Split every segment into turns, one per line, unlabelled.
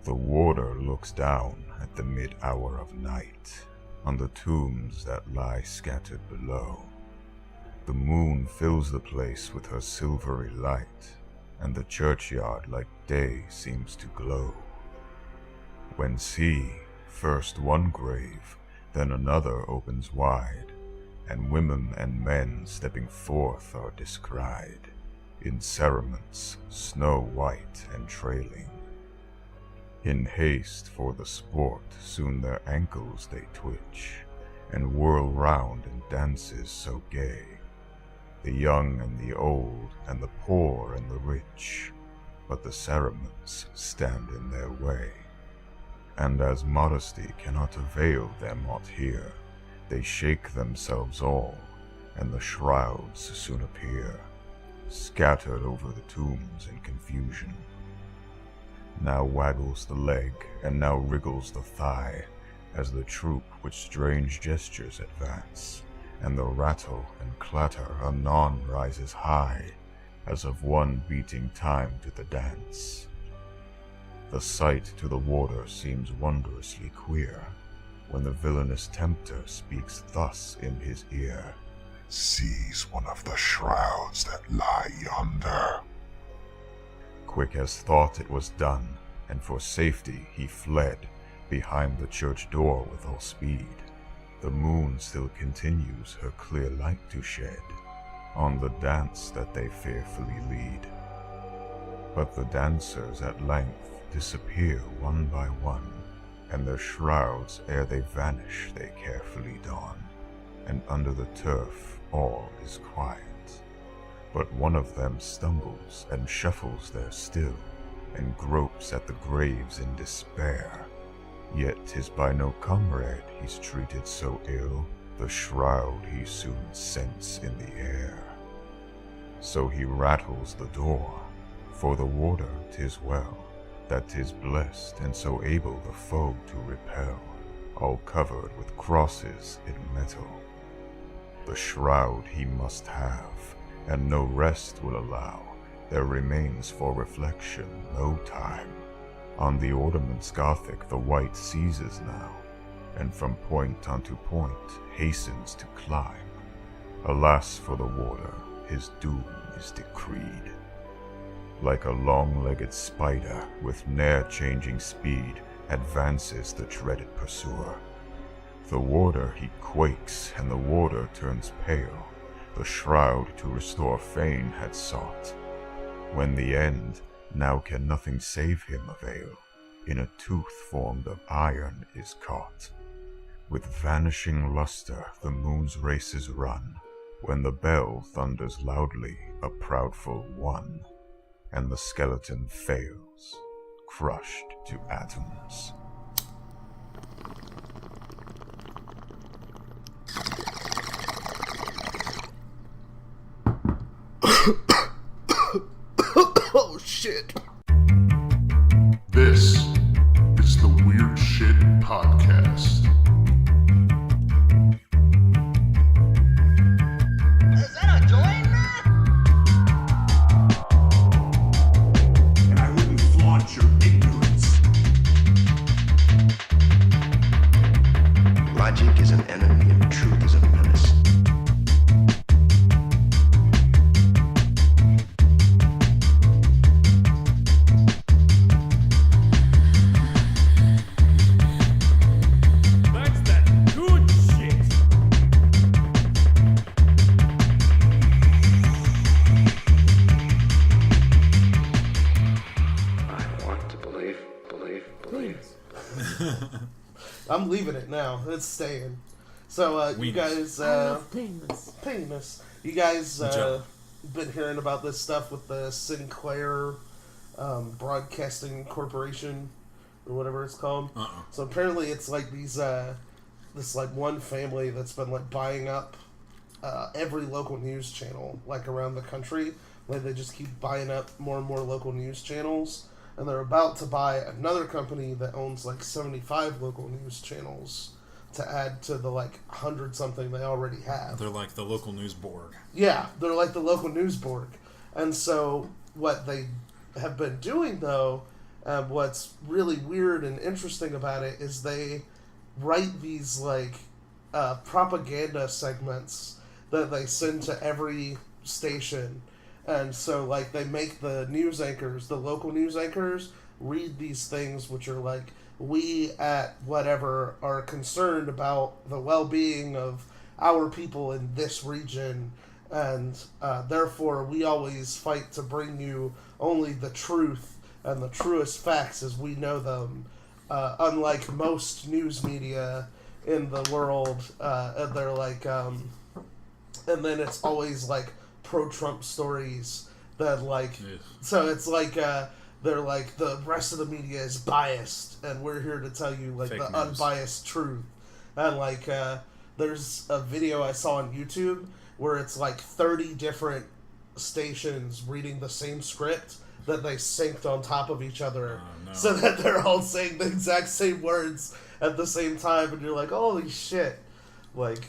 The warder looks down at the mid-hour of night, on the tombs that lie scattered below. The moon fills the place with her silvery light, and the churchyard like day seems to glow. When see, first one grave, then another opens wide, and women and men stepping forth are descried, in cerements snow white and trailing. In haste for the sport, soon their ankles they twitch, and whirl round in dances so gay. The young and the old, and the poor and the rich, but the cerements stand in their way. And as modesty cannot avail them aught here, they shake themselves all, and the shrouds soon appear, scattered over the tombs in confusion. Now waggles the leg, and now wriggles the thigh, as the troop with strange gestures advance, and the rattle and clatter anon rises high, as of one beating time to the dance. The sight to the warder seems wondrously queer, when the villainous tempter speaks thus in his ear.
Seize one of the shrouds that lie yonder.
Quick as thought it was done, and for safety he fled behind the church door with all speed. The moon still continues her clear light to shed on the dance that they fearfully lead. But the dancers at length disappear one by one, and their shrouds ere they vanish they carefully don, and under the turf all is quiet. But one of them stumbles and shuffles there still, and gropes at the graves in despair. Yet 'tis by no comrade he's treated so ill, the shroud he soon scents in the air. So he rattles the door, for the warder 'tis well, that 'tis blessed and so able the foe to repel, all covered with crosses in metal. The shroud he must have, and no rest will allow. There remains for reflection no time. On the ornaments Gothic the white seizes now, and from point unto point hastens to climb. Alas for the warder, his doom is decreed. Like a long-legged spider with ne'er-changing speed advances the dreaded pursuer. The warder he quakes, and the warder turns pale. The shroud to restore fain had sought, when the end now can nothing save him avail, in a tooth formed of iron is caught. With vanishing luster the moon's races run, when the bell thunders loudly a proudful one, and the skeleton fails, crushed to atoms.
Oh shit.
This is the Weird Shit Podcast.
Is that a joint?
And I wouldn't flaunt your ignorance.
Logic is an enemy and truth is a menace.
I'm leaving it now. It's staying. So, you guys, painless. You guys, been hearing about this stuff with the Sinclair, Broadcasting Corporation, or whatever it's called? So apparently it's like these, this like one family that's been like buying up, every local news channel, like around the country. Like they just keep buying up more and more local news channels. And they're about to buy another company that owns like 75 local news channels to add to the like 100-something they already have.
They're like the local news board.
Yeah, they're like the local news board. And so what they have been doing, though, What's really weird and interesting about it is they write these like propaganda segments that they send to every station, and so like they make the news anchors, the local news anchors, read these things which are like, we at whatever are concerned about the well-being of our people in this region, and therefore we always fight to bring you only the truth and the truest facts as we know them. Unlike most news media in the world, they're like, and then it's always like pro-Trump stories that like, so it's like, they're like, the rest of the media is biased, and we're here to tell you like the unbiased truth. And like, there's a video I saw on YouTube where it's like 30 different stations reading the same script that they synced on top of each other, so that they're all saying the exact same words at the same time, and you're like, holy shit. Like,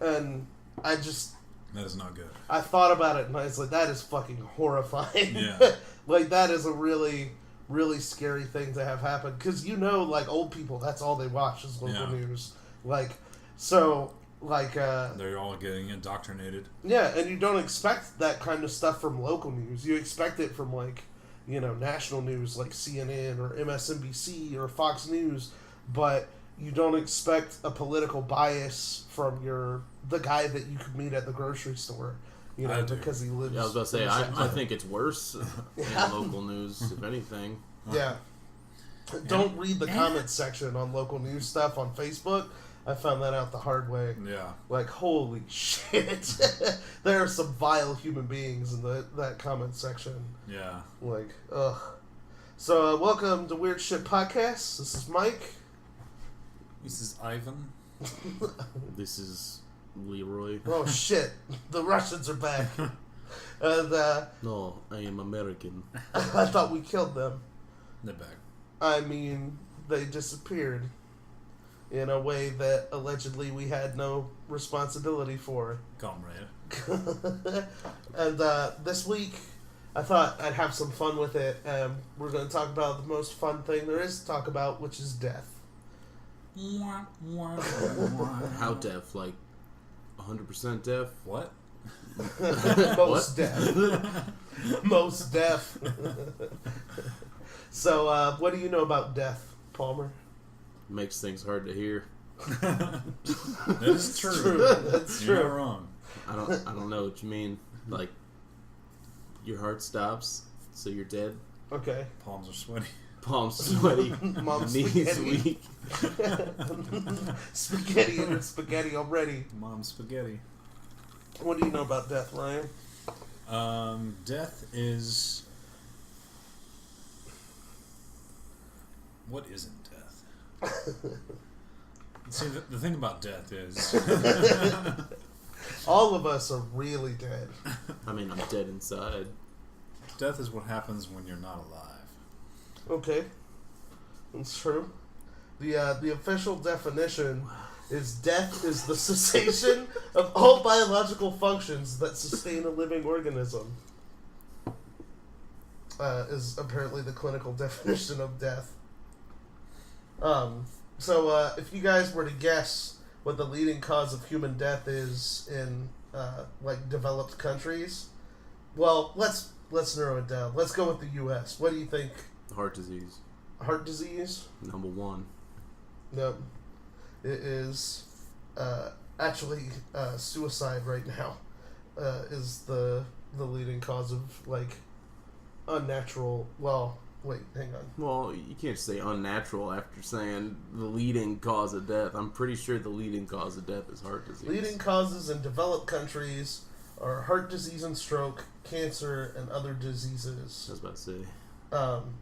and I just...
That is not good.
I thought about it, and I was like, that is fucking horrifying. Yeah. Like, that is a really, really scary thing to have happen. Because, you know, like, old people, that's all they watch is local news. Like, so, like...
they're all getting indoctrinated.
Yeah, and you don't expect that kind of stuff from local news. You expect it from, like, you know, national news, like CNN or MSNBC or Fox News, but you don't expect a political bias from the guy that you could meet at the grocery store. You know, because he lives...
Yeah, I was about to say, I think it's worse in local news, if anything.
Yeah. Don't read the comments section on local news stuff on Facebook. I found that out the hard way.
Yeah.
Like, holy shit. There are some vile human beings in that comment section.
Yeah.
Like, ugh. So, welcome to Weird Shit Podcast. This is Mike.
This is Ivan.
This is Leroy.
Oh shit, the Russians are back. And,
no, I am American.
I thought we killed them.
They're back. I
mean, they disappeared in a way that allegedly we had no responsibility for.
Comrade.
And this week, I thought I'd have some fun with it. We're going to talk about the most fun thing there is to talk about, which is death.
How deaf? Like 100% deaf?
What?
Most deaf. Most deaf. So, what do you know about death, Palmer?
Makes things hard to hear.
That is true.
That's true.
You're not wrong.
I don't know what you mean. Like, your heart stops, so you're dead.
Okay.
Palms are sweaty.
Palms sweaty.
Mom's
knees
spaghetti.
weak.
Spaghetti and spaghetti already.
Mom's spaghetti.
What do you know about death, Ryan?
Death is... What isn't death? See, the thing about death is...
All of us are really dead.
I mean, I'm dead inside.
Death is what happens when you're not alive.
Okay. That's true. The official definition is death is the cessation of all biological functions that sustain a living organism. Is apparently the clinical definition of death. So if you guys were to guess what the leading cause of human death is in like developed countries, well, let's narrow it down. Let's go with the U.S. What do you think?
Heart disease.
Heart disease?
Number one.
No. It is actually suicide right now is the leading cause of like unnatural. Well, wait, hang on.
Well, you can't say unnatural after saying the leading cause of death. I'm pretty sure the leading cause of death is heart disease.
Leading causes in developed countries are heart disease and stroke, cancer, and other diseases.
I was about to say.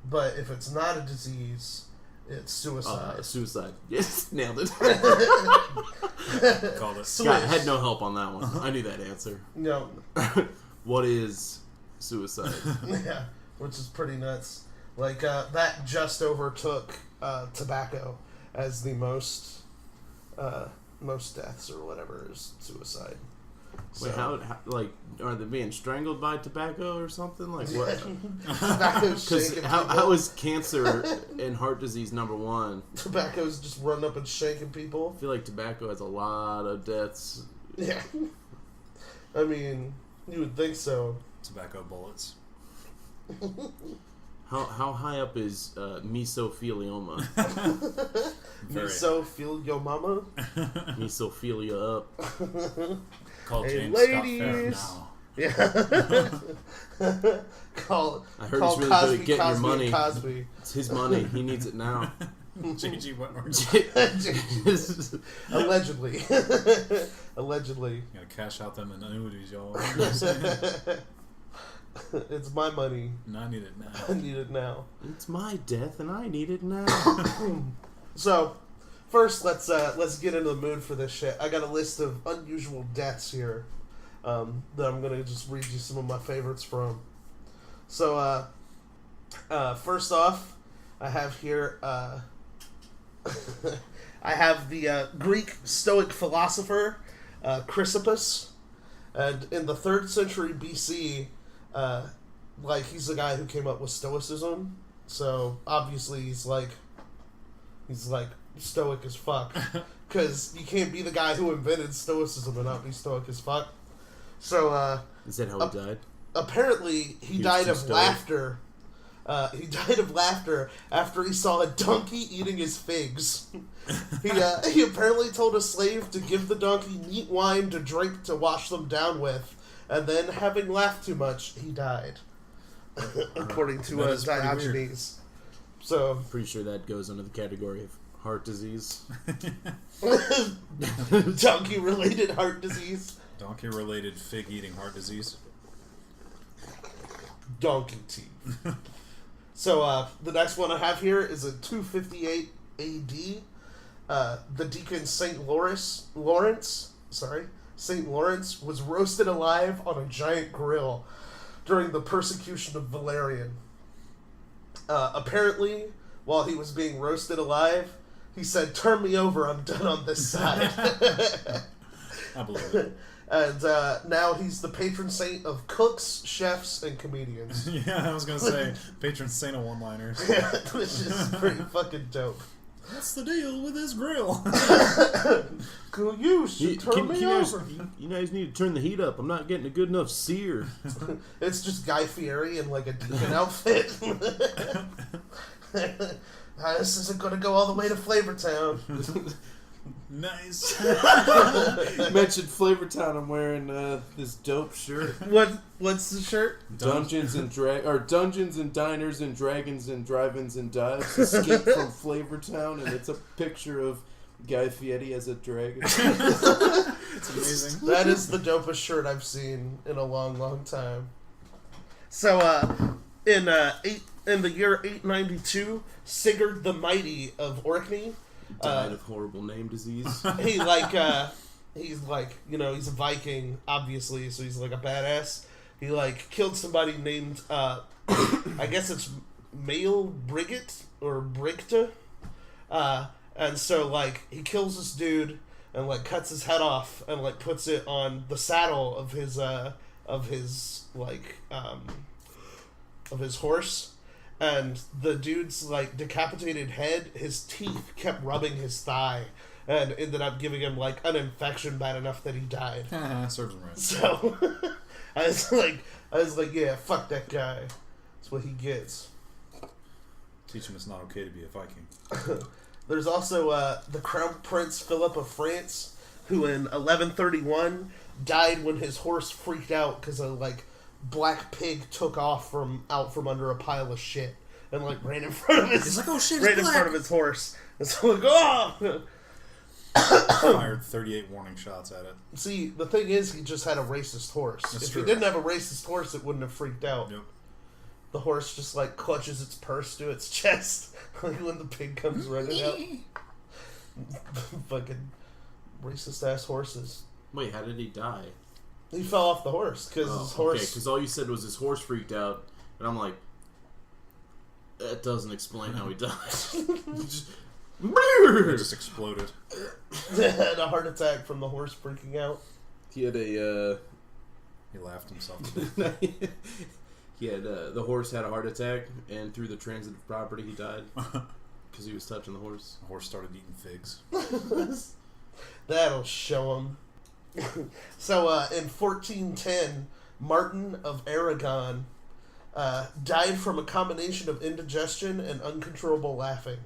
But if it's not a disease, it's suicide.
Suicide. Yes, nailed it.
Called it.
God, I had no help on that one. I knew that answer.
No.
What is suicide?
Yeah, which is pretty nuts. Like, that just overtook tobacco as the most deaths or whatever is suicide. So.
Wait, how like are they being strangled by tobacco or something? Like what?
Because
how is cancer and heart disease number one?
Tobacco's just running up and shanking people.
I feel like tobacco has a lot of deaths.
Yeah. I mean, you would think so.
Tobacco bullets.
How high up is mesothelioma?
Mesothelioma?
Mesophilia up.
Call
Hey,
James
ladies.
Scott Fair now.
Yeah. call
I heard
call
he's really
Cosby,
good at getting
Cosby,
your money.
and Cosby.
It's his money. He needs it now.
J.G. Whitmore.
Allegedly. Allegedly.
You gotta cash out them annuities, y'all.
It's my money.
And I need it now.
I need it now.
It's my death, and I need it now.
So, first, let's get into the mood for this shit. I got a list of unusual deaths here that I'm gonna just read you some of my favorites from. So, first off, I have here I have the Greek Stoic philosopher Chrysippus, and in the 3rd century BC, like he's the guy who came up with Stoicism. So obviously he's like stoic as fuck, because you can't be the guy who invented Stoicism and not be stoic as fuck. So
Is that how he died?
apparently he died of laughter. He died of laughter after he saw a donkey eating his figs. He apparently told a slave to give the donkey neat wine to drink to wash them down with, and then, having laughed too much, he died. According to Diogenes. So,
Pretty sure that goes under the category of heart disease.
donkey-related heart disease.
Donkey-related fig-eating heart disease.
Donkey teeth. So, the next one I have here is a 258 AD. The deacon St. Lawrence was roasted alive on a giant grill during the persecution of Valerian. Apparently, while he was being roasted alive, he said, "Turn me over, I'm done on this side."
I believe it.
And now he's the patron saint of cooks, chefs, and comedians.
Yeah, I was gonna say patron saint of one-liners.
Which is pretty fucking dope.
What's the deal with this grill?
You should turn me over.
You guys need to turn the heat up. I'm not getting a good enough sear.
It's just Guy Fieri in like a deacon outfit. This isn't going to go all the way to Flavortown.
Nice.
You mentioned Flavortown. I'm wearing this dope shirt.
What's the shirt?
Dungeons and Diners and Dragons and Drive-ins and Dives Escape from Flavortown, and it's a picture of Guy Fieri as a dragon.
It's amazing.
That is the dopest shirt I've seen in a long, long time. So, in the year 892, Sigurd the Mighty of Orkney
died of horrible name disease.
he's like, you know, he's a Viking, obviously, so he's like a badass. He like killed somebody named I guess it's Male Brigit or Brigta. And so like he kills this dude and like cuts his head off and like puts it on the saddle of his horse. And the dude's like decapitated head, his teeth kept rubbing his thigh and ended up giving him like an infection bad enough that he died.
Serves him right.
So I was like, yeah, fuck that guy. That's what he gets.
Teach him it's not okay to be a Viking.
There's also the Crown Prince Philip of France, who in 1131 died when his horse freaked out because a like black pig took off from under a pile of shit and like ran in front of his.
He's like, oh shit,
ran in front of his horse. And so like, oh.
Fired 38 warning shots at it.
See, the thing is, he just had a racist horse.
That's
if
true.
he didn't have a racist horse, it wouldn't have freaked out.
Yep.
The horse just like clutches its purse to its chest like when the pig comes running out. Fucking racist ass horses.
Wait, how did he die?
He fell off the horse because his horse.
Okay, because all you said was his horse freaked out, and I'm like, that doesn't explain how he died.
It just exploded.
had a heart attack from the horse freaking out.
He had a.
He laughed himself to death.
He had the horse had a heart attack, and through the transitive property, he died because he was touching the horse.
The horse started eating figs.
That'll show him. So, in 1410, Martin of Aragon died from a combination of indigestion and uncontrollable laughing.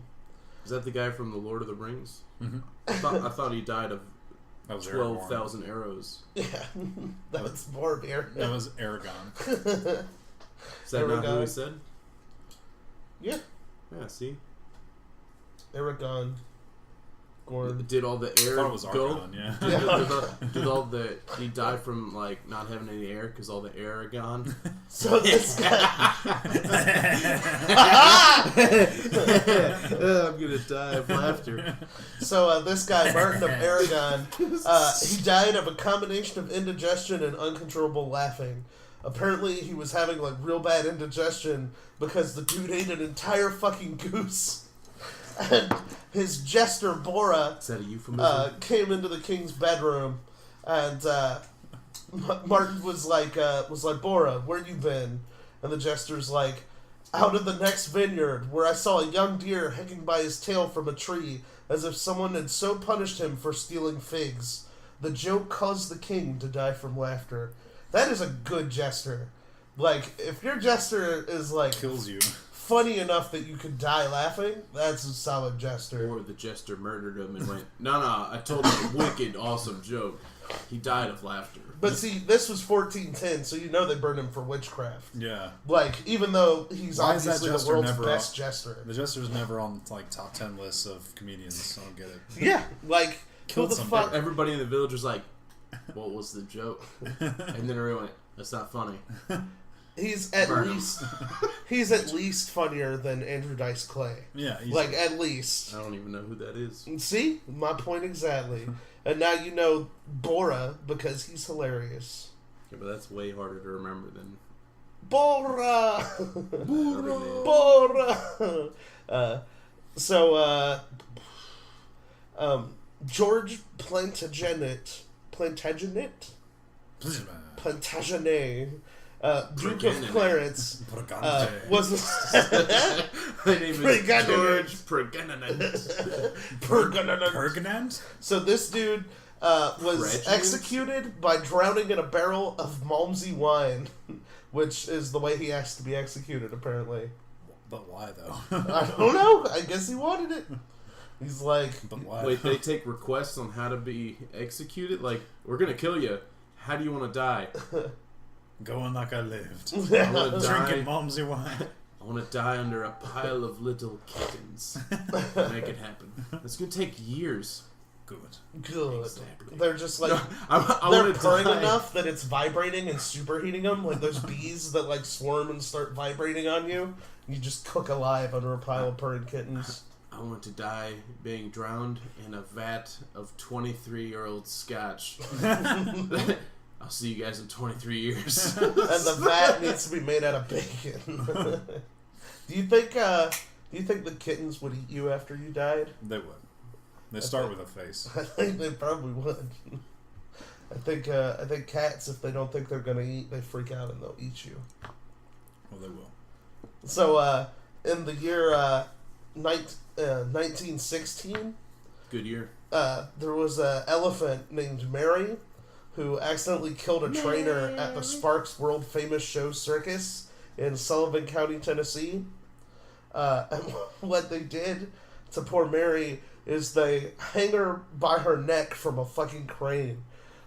Is that the guy from The Lord of the Rings?
Mm-hmm.
I thought he died of
That was
12,000 arrows.
Yeah, that's Boromir.
That was Aragon.
Is that not who he said?
Yeah.
Yeah, see?
Aragon. Gorn.
Did all the air
I thought it was
go?
Argon, yeah.
Did all the... He died from, like, not having any air because all the air are gone?
So this guy...
I'm gonna die of laughter.
So this guy, Martin of Aragon, he died of a combination of indigestion and uncontrollable laughing. Apparently he was having, like, real bad indigestion because the dude ate an entire fucking goose. And his jester, Bora,
Is that a euphemism?
came into the king's bedroom, and Martin was like, Bora, where you been? And the jester's like, out of the next vineyard, where I saw a young deer hanging by his tail from a tree, as if someone had so punished him for stealing figs. The joke caused the king to die from laughter. That is a good jester. Like, if your jester is, like,
Kills you.
funny enough that you could die laughing, that's a solid jester.
Or the jester murdered him and went, no, I told him a wicked, awesome joke. He died of laughter.
But see, this was 1410, so you know they burned him for witchcraft.
Yeah.
Like, even though he's
Why is that
obviously the
jester
world's
never
best jester.
The jester's never on, like, top 10 lists of comedians. I don't get it.
Yeah, like, who
Killed
the
some
fuck?
Everybody in the village was like, what was the joke? And then everyone went, that's not funny.
He's at
Burn him.
least funnier than Andrew Dice Clay.
Yeah.
Like, at least.
I don't even know who that is.
See? My point exactly. And now you know Bora because he's hilarious.
Yeah, but that's way harder to remember than...
Bora!
Bora!
Bora! George Plantagenet, Duke of Clarence, was
My name is George
Pergonant?
So this dude was executed by drowning in a barrel of Malmsey wine, which is the way he has to be executed, apparently.
But why, though?
I don't know. I guess he wanted it. He's like...
But why?
Wait, they take requests on how to be executed? Like, we're gonna kill you. How do you want to die?
Going like I lived.
I want to die.
Drinking Malmsey wine.
I want to die under a pile of little kittens. Make it happen. It's gonna take years.
Good.
Exactly.
They're just like...
No, I
they're
want to
purring
die.
enough that it's vibrating and superheating them. Like those bees that like swarm and start vibrating on you. You just cook alive under a pile of purring kittens.
I want to die being drowned in a vat of 23-year-old scotch. I'll see you guys in 23 years.
And the vat needs to be made out of bacon. Do you think the kittens would eat you after you died?
They would. They start with a face.
I think they probably would. I think cats, if they don't think they're gonna eat, they freak out and they'll eat you.
Well, they will.
So, in the year 1916,
Good year.
there was an elephant named Mary who accidentally killed a trainer at the Sparks World Famous Show Circus in Sullivan County, Tennessee. And what they did to poor Mary is they hang her by her neck from a fucking crane.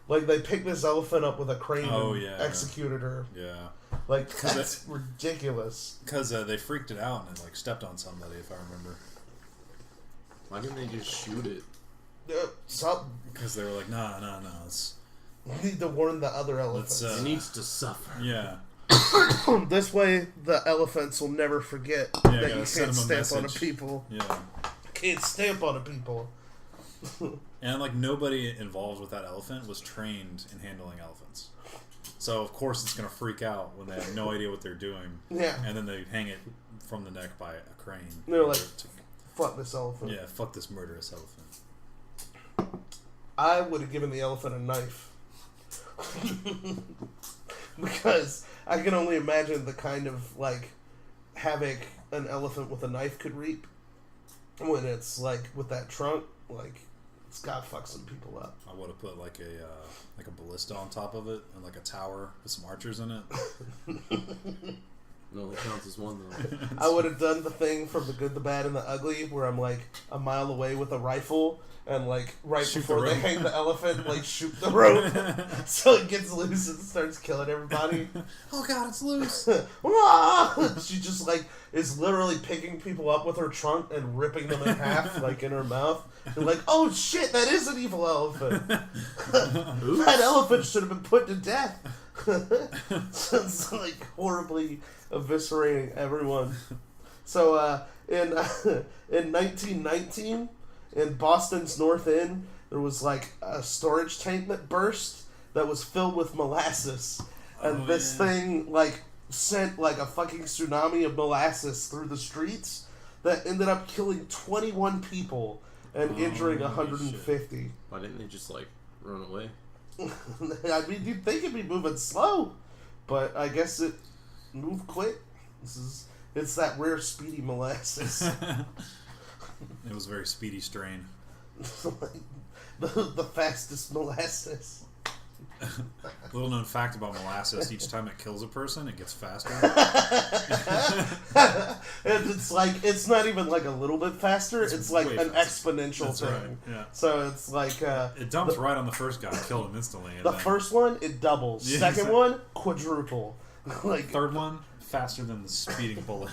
Like, they picked this elephant up with a crane and executed her.
Yeah.
Like, that's ridiculous.
Because they freaked it out and it, like, stepped on somebody, if I remember.
Why didn't they just shoot it?
Because they were like, no, it's...
We need to warn the other elephants.
It needs to suffer.
Yeah.
This way, the elephants will never forget that you can't stamp on a people.
Yeah.
Can't stamp on a people.
And, like, nobody involved with that elephant was trained in handling elephants. So, of course, it's going to freak out when they have no idea what they're doing.
Yeah.
And then they hang it from the neck by a crane.
They're like, fuck this elephant.
Yeah, fuck this murderous elephant.
I would have given the elephant a knife. Because I can only imagine the kind of, like, havoc an elephant with a knife could reap when it's, like, with that trunk. Like, it's gotta fuck some people up.
I would have put, like a ballista on top of it and, like, a tower with some archers in it.
No, it counts as one, though.
I would have done the thing from The Good, the Bad, and the Ugly where I'm, like, a mile away with a rifle and, like, right
Shoot
before
the
they
rope.
hang the elephant, like, shoot the rope so it gets loose and starts killing everybody.
Oh god, it's loose.
She just, like, is literally picking people up with her trunk and ripping them in half, like, in her mouth. And like, oh shit, that is an evil elephant. That elephant should have been put to death. So it's, like, horribly eviscerating everyone. So, in 1919, in Boston's North End, there was, like, a storage tank that burst that was filled with molasses. And this thing, like, sent, like, a fucking tsunami of molasses through the streets that ended up killing 21 people and injuring 150.
Shit. Why didn't they just, like, run away?
I mean, you'd think it'd be moving slow, but I guess it moved quick. It's that rare speedy molasses.
It was a very speedy strain.
the fastest molasses.
Little known fact about molasses: each time it kills a person, it gets faster.
And it's like, it's not even like a little bit faster. It's like an
faster.
exponential
That's
thing.
right, yeah.
So it's like
It dumps right on the first guy, kill him instantly. And
the
then
first one, it doubles.
Yeah,
Second
exactly.
one, quadruple. Like,
third one, faster than the speeding bullet.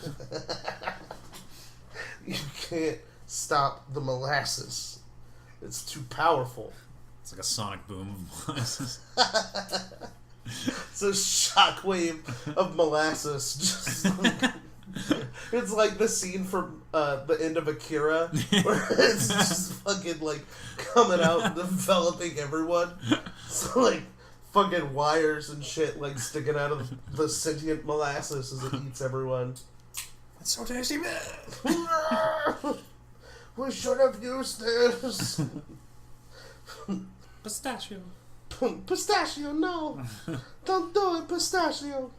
you can't stop the molasses. It's too powerful.
It's like a sonic boom of molasses.
It's a shockwave of molasses. Just like, it's like the scene from the end of Akira, where it's just fucking, like, coming out and enveloping everyone. So, like, fucking wires and shit, like, sticking out of the sentient molasses as it eats everyone.
It's so tasty, man.
We should have used this.
Pistachio.
Pistachio, no. Don't do it, pistachio.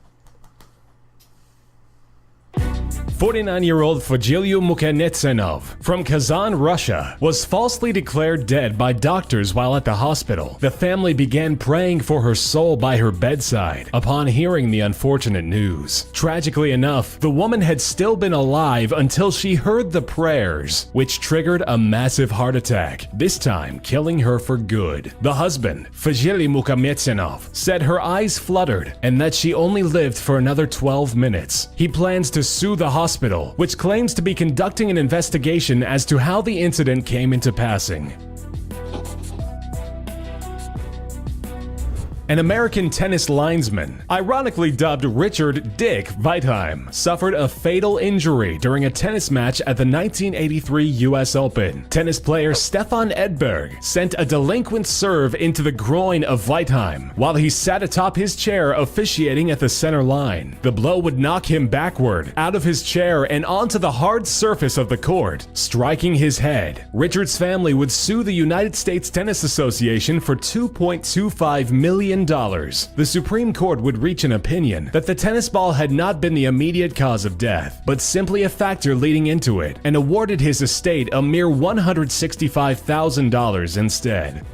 49-year-old Fagilio Mukhanetsenov from Kazan, Russia, was falsely declared dead by doctors while at the hospital. The family began praying for her soul by her bedside upon hearing the unfortunate news. Tragically enough, the woman had still been alive until she heard the prayers, which triggered a massive heart attack, this time killing her for good. The husband, Fagilio Mukhanetsenov, said her eyes fluttered and that she only lived for another 12 minutes. He plans to sue the hospital, which claims to be conducting an investigation as to how the incident came into passing. An American tennis linesman, ironically dubbed Richard Dick Veitheim, suffered a fatal injury during a tennis match at the 1983 US Open. Tennis player Stefan Edberg sent a delinquent serve into the groin of Veitheim while he sat atop his chair officiating at the center line. The blow would knock him backward, out of his chair and onto the hard surface of the court, striking his head. Richard's family would sue the United States Tennis Association for $2.25 million. The Supreme Court would reach an opinion that the tennis ball had not been the immediate cause of death, but simply a factor leading into it, and awarded his estate a mere $165,000 instead.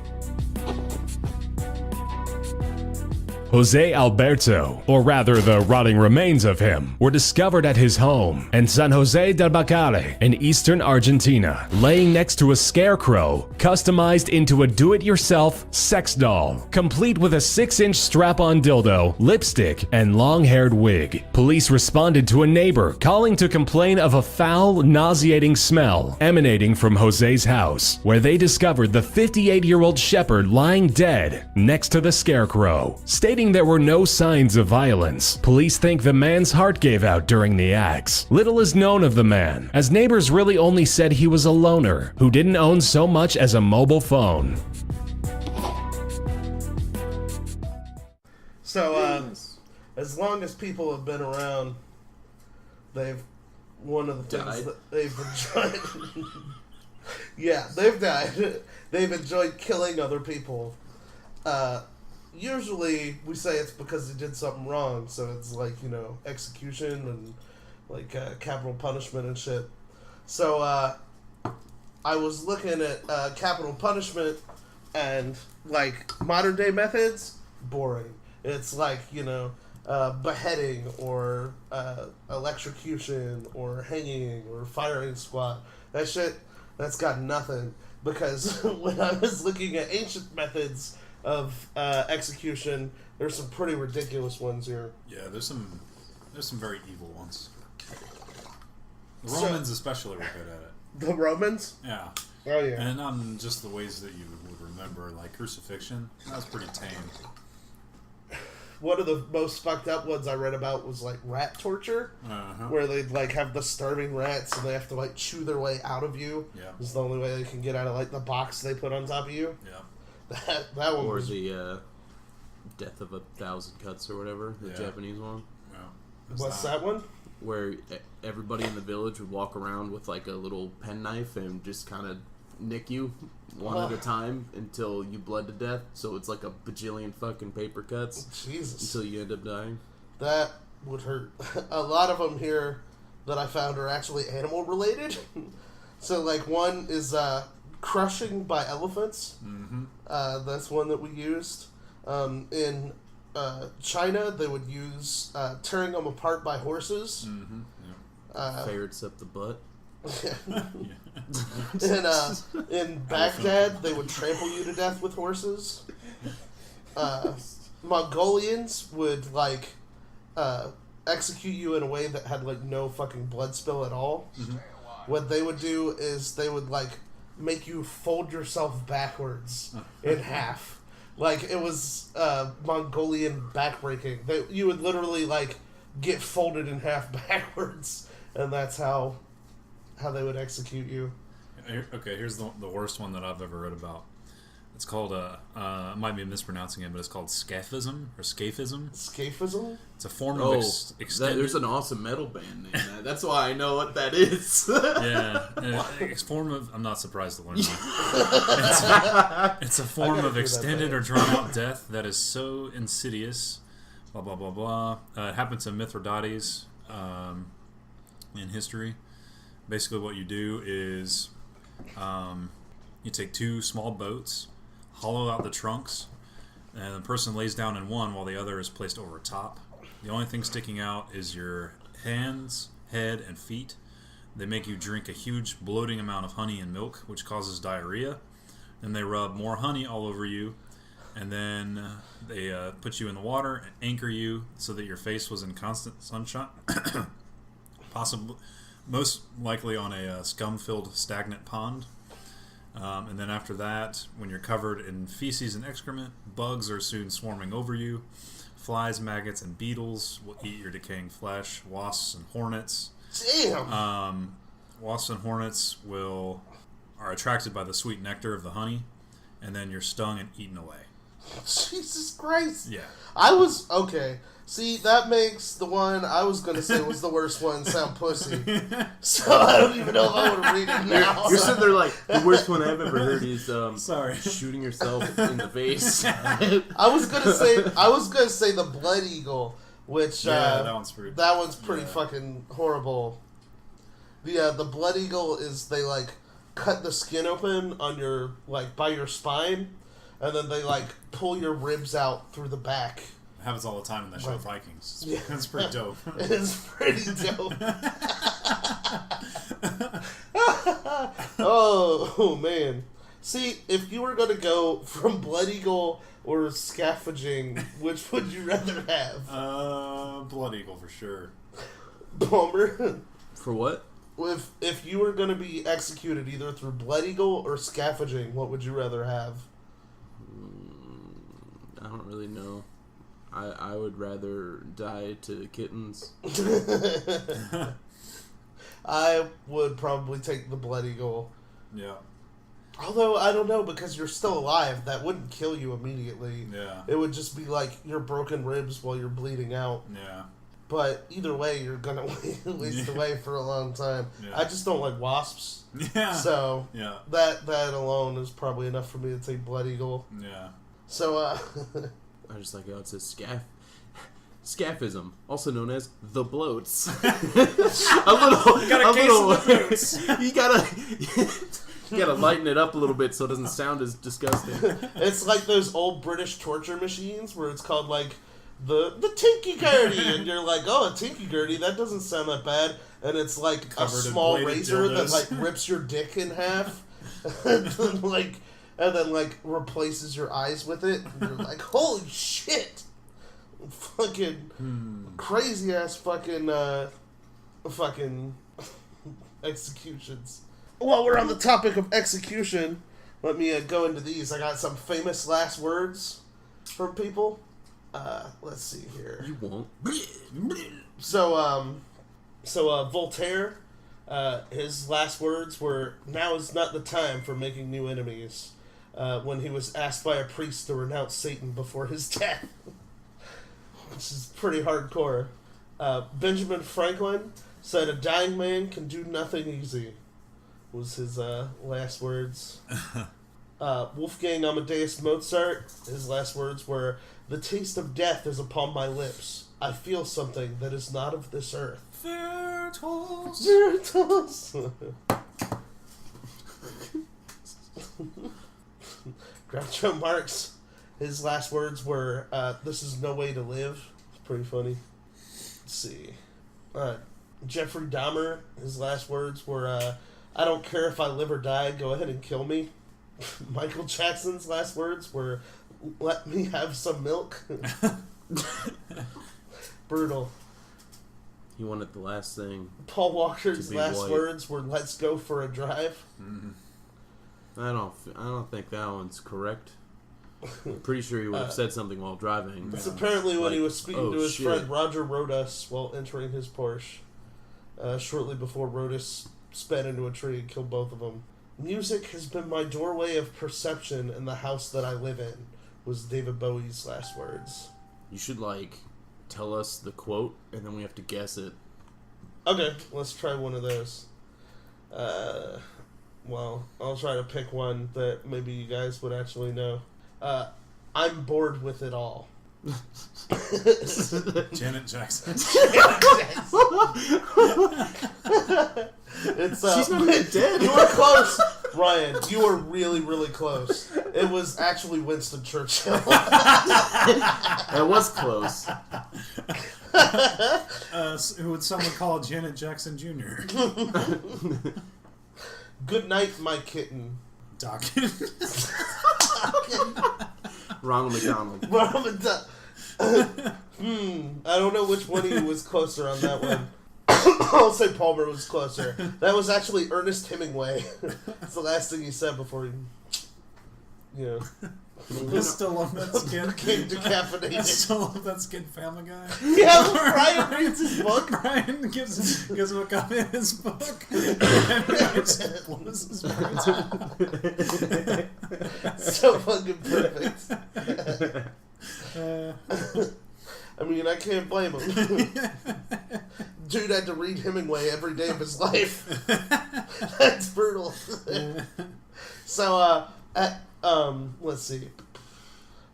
Jose Alberto, or rather the rotting remains of him, were discovered at his home in San Jose del Bacale in eastern Argentina, laying next to a scarecrow customized into a do-it-yourself sex doll, complete with a 6-inch strap-on dildo, lipstick, and long-haired wig. Police responded to a neighbor calling to complain of a foul, nauseating smell emanating from Jose's house, where they discovered the 58-year-old shepherd lying dead next to the scarecrow. Stating there were no signs of violence, police think the man's heart gave out during the acts. Little is known of the man, as neighbors really only said he was a loner who didn't own so much as a mobile phone.
So, as long as people have been around, one of the things
Died.
that they've enjoyed. Yeah, they've died. They've enjoyed killing other people. usually we say it's because he did something wrong, so it's like, execution and like capital punishment and shit. So I was looking at capital punishment and like modern day methods, boring. It's like, beheading or electrocution or hanging or firing squad. That shit, that's got nothing. Because when I was looking at ancient methods of execution, there's some pretty ridiculous ones here.
Yeah, there's some very evil ones. The Romans especially were good at it.
The Romans?
Yeah.
Oh, yeah.
And not in just the ways that you would remember, like crucifixion. That was pretty tame.
One of the most fucked up ones I read about was like rat torture, where they'd like have the starving rats and they have to like chew their way out of you.
Yeah.
It's the only way they can get out of like the box they put on top of you.
Yeah.
That one
Or
was...
the Death of 1,000 Cuts or whatever, the Japanese one.
Yeah.
What's that one?
Where everybody in the village would walk around with like a little penknife and just kind of nick you one at a time until you bled to death. So it's like a bajillion fucking paper cuts.
Jesus.
Until you end up dying.
That would hurt. A lot of them here that I found are actually animal related. So like one is crushing by elephants.
Mm-hmm.
That's one that we used. In China, they would use tearing them apart by horses.
Mm-hmm.
Ferrets up the butt.
In Baghdad, they would trample you to death with horses. Mongolians would like execute you in a way that had like no fucking blood spill at all.
Mm-hmm.
What they would do is they would like make you fold yourself backwards in half. Like it was Mongolian backbreaking. You would literally like get folded in half backwards, and that's how they would execute you.
Okay, here's the worst one that I've ever read about. It's called, I might be mispronouncing it, but it's called scaphism, or scaphism.
Scaphism?
It's a form of extended...
There's an awesome metal band named that. That's why I know what that is.
Yeah. It's form of... I'm not surprised to learn that. It's a form of extended or drawn-out death that is so insidious, blah, blah, blah, blah. It happened to Mithridates in history. Basically what you do is you take two small boats, hollow out the trunks, and the person lays down in one while the other is placed over top. The only thing sticking out is your hands, head, and feet. They make you drink a huge bloating amount of honey and milk, which causes diarrhea. Then they rub more honey all over you, and then they put you in the water and anchor you so that your face was in constant sunshine. Possibly, most likely on a scum-filled stagnant pond. And then after that, when you're covered in feces and excrement, bugs are soon swarming over you. Flies, maggots, and beetles will eat your decaying flesh. Wasps and hornets.
Damn!
Wasps and hornets are attracted by the sweet nectar of the honey, and then you're stung and eaten away.
Jesus Christ!
Yeah.
Okay. See, that makes the one I was going to say was the worst one sound pussy. So I don't even know if I want to read it now.
You're sitting there like, the worst one I've ever heard is
Sorry.
shooting yourself in the face.
I was gonna say the blood eagle, which
that one's pretty
fucking horrible. The blood eagle is they like cut the skin open on your by your spine, and then they like pull your ribs out through the back.
It happens all the time in that show Vikings.
Yeah.
It's pretty dope.
It's pretty dope. Oh man. See, if you were gonna go from blood eagle or scavenging, which would you rather have?
Blood eagle for sure.
Bomber.
For what?
If you were gonna be executed either through blood eagle or scavenging, what would you rather have?
I don't really know. I would rather die to kittens.
I would probably take the blood eagle.
Yeah.
Although, I don't know, because you're still alive, that wouldn't kill you immediately.
Yeah.
It would just be like your broken ribs while you're bleeding out.
Yeah.
But either way, you're going to waste away for a long time.
Yeah.
I just don't like wasps.
Yeah.
So,
yeah.
that alone is probably enough for me to take blood eagle.
Yeah.
So,
I just like how it says scaphism, also known as the bloats. You gotta lighten it up a little bit so it doesn't sound as disgusting.
It's like those old British torture machines where it's called like the tinky gurdy, and you're like, oh, a tinky gurdy, that doesn't sound that bad, and it's like
Covered
a small
in
razor
dildos.
that like rips your dick in half, and then replaces your eyes with it, and you're like, holy shit, fucking crazy ass fucking executions. While we're on the topic of execution, let me go into these. I got some famous last words from people. Let's see here.
You won't.
So Voltaire, his last words were, "Now is not the time for making new enemies," when he was asked by a priest to renounce Satan before his death. Which is pretty hardcore. Benjamin Franklin said, "A dying man can do nothing easy," was his last words. Wolfgang Amadeus Mozart, his last words were, "The taste of death is upon my lips. I feel something that is not of this earth."
Virtuos.
Groucho Marx, his last words were, "This is no way to live." It's pretty funny. Let's see. Jeffrey Dahmer, his last words were, "I don't care if I live or die, go ahead and kill me." Michael Jackson's last words were, "Let me have some milk." Brutal.
He wanted the last thing.
Paul Walker's
be
last
white.
words were, "Let's go for a drive."
I don't think that one's correct. I'm pretty sure he would have said something while driving.
It's apparently when he was speaking to his
shit.
friend Roger Rodas while entering his Porsche, shortly before Rodas sped into a tree and killed both of them. "Music has been my doorway of perception in the house that I live in," was David Bowie's last words.
You should, tell us the quote, and then we have to guess it.
Okay, let's try one of those. Well, I'll try to pick one that maybe you guys would actually know. "I'm bored with it all."
Janet Jackson.
It's
She's not even dead.
You were close, Ryan. You were really, really close. It was actually Winston Churchill.
That was close.
Who would someone call Janet Jackson Jr.?
"Good night, my kitten."
Dawkins.
Ronald McDonald.
I don't know which one of you was closer on that one. I'll say Palmer was closer. That was actually Ernest Hemingway. It's the last thing he said before he,
Still on that skin.
became decaffeinated.
Still on that skin, Family Guy.
Yeah, Brian reads his book.
Brian gives him a copy of his book. And he just blows his brains out.
So fucking perfect. I mean, I can't blame him. Dude had to read Hemingway every day of his life. That's brutal. So, let's see.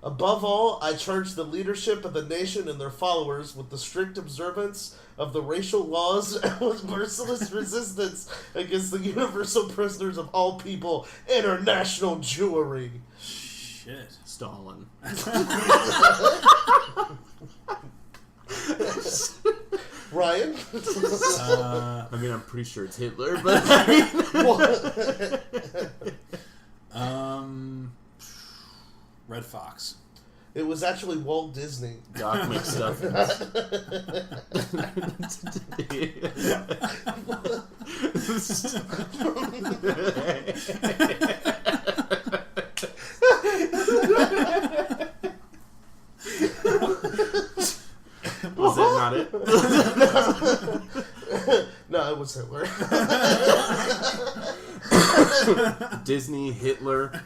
"Above all, I charge the leadership of the nation and their followers with the strict observance of the racial laws and with merciless resistance against the universal prisoners of all people, international Jewry."
Shit.
Stalin.
Ryan?
I'm pretty sure it's Hitler, but
Red Fox.
It was actually Walt Disney.
Doc McStuffins. Was that not it?
No, it was Hitler.
Disney, Hitler.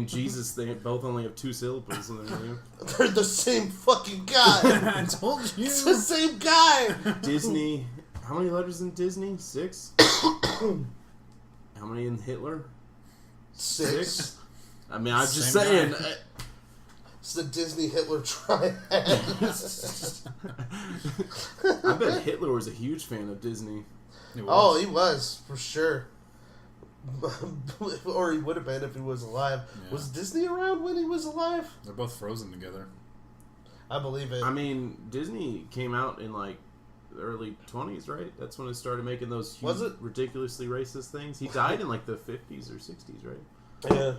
Jesus, they both only have 2 syllables in their name.
They're the same fucking guy.
I told you.
It's the same guy.
Disney. How many letters in Disney? 6? How many in Hitler?
6.
I'm just
Same
saying.
guy.
It's the Disney Hitler triad.
I bet Hitler was a huge fan of Disney.
Oh, he was, for sure. Or he would have been if he was alive. Yeah. Was Disney around when he was alive?
They're both frozen together.
I believe it.
I mean, Disney came out in like the early 20s, right? That's when it started making those huge, ridiculously racist things. He died in like the 50s or 60s, right?
Yeah.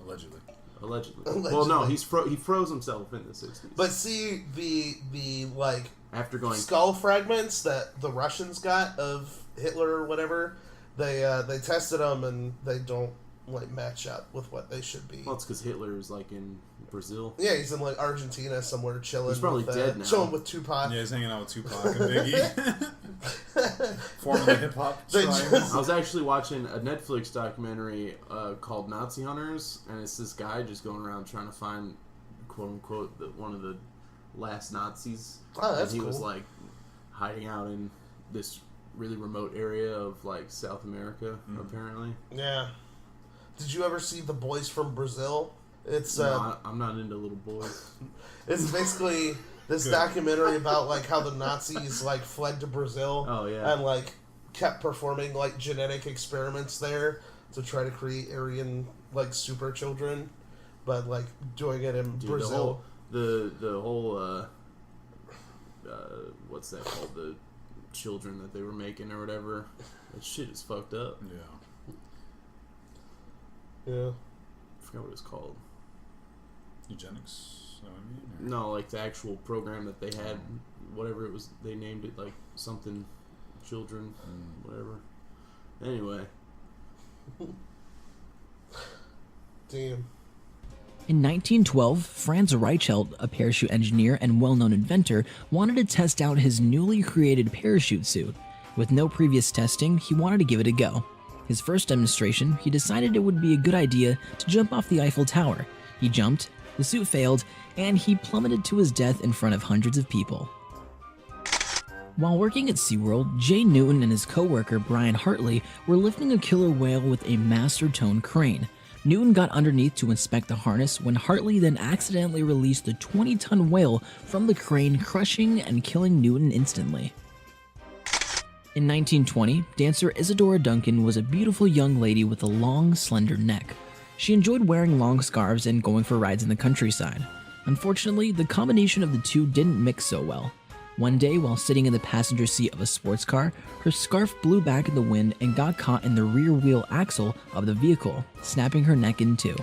Allegedly.
Well, no, he froze himself in the 60s.
But see, the like
after going
skull fragments that the Russians got of Hitler or whatever, they tested them and they don't like match up with what they should be.
Well, it's because Hitler is like in Brazil.
Yeah, he's in like Argentina somewhere chilling.
He's probably dead now.
Chilling with Tupac.
Yeah, he's hanging out with Tupac and Biggie. Forming the hip hop.
I was actually watching a Netflix documentary called Nazi Hunters, and it's this guy just going around trying to find, quote unquote, one of the last Nazis.
Oh, that's
and he
cool.
was like hiding out in this really remote area of like South America, apparently.
Yeah. Did you ever see The Boys from Brazil? It's
no, I'm not into little boys.
It's basically this documentary about like how the Nazis like fled to Brazil.
Oh yeah.
And like kept performing like genetic experiments there to try to create Aryan like super children, but like doing it in Brazil.
The whole what's that called? The children that they were making or whatever. That shit is fucked up.
Yeah.
I forgot what it's called.
Eugenics?
No, like the actual program that they had, whatever it was, they named it like something children, whatever. Anyway.
Damn.
In 1912, Franz Reichelt, a parachute engineer and well-known inventor, wanted to test out his newly created parachute suit. With no previous testing, he wanted to give it a go. His first demonstration, he decided it would be a good idea to jump off the Eiffel Tower. He jumped, the suit failed, and he plummeted to his death in front of hundreds of people. While working at SeaWorld, Jay Newton and his co-worker Brian Hartley were lifting a killer whale with a master tone crane. Newton got underneath to inspect the harness when Hartley then accidentally released the 20-ton whale from the crane, crushing and killing Newton instantly. In 1920, dancer Isadora Duncan was a beautiful young lady with a long, slender neck. She enjoyed wearing long scarves and going for rides in the countryside. Unfortunately, the combination of the two didn't mix so well. One day, while sitting in the passenger seat of a sports car, her scarf blew back in the wind and got caught in the rear wheel axle of the vehicle, snapping her neck in two.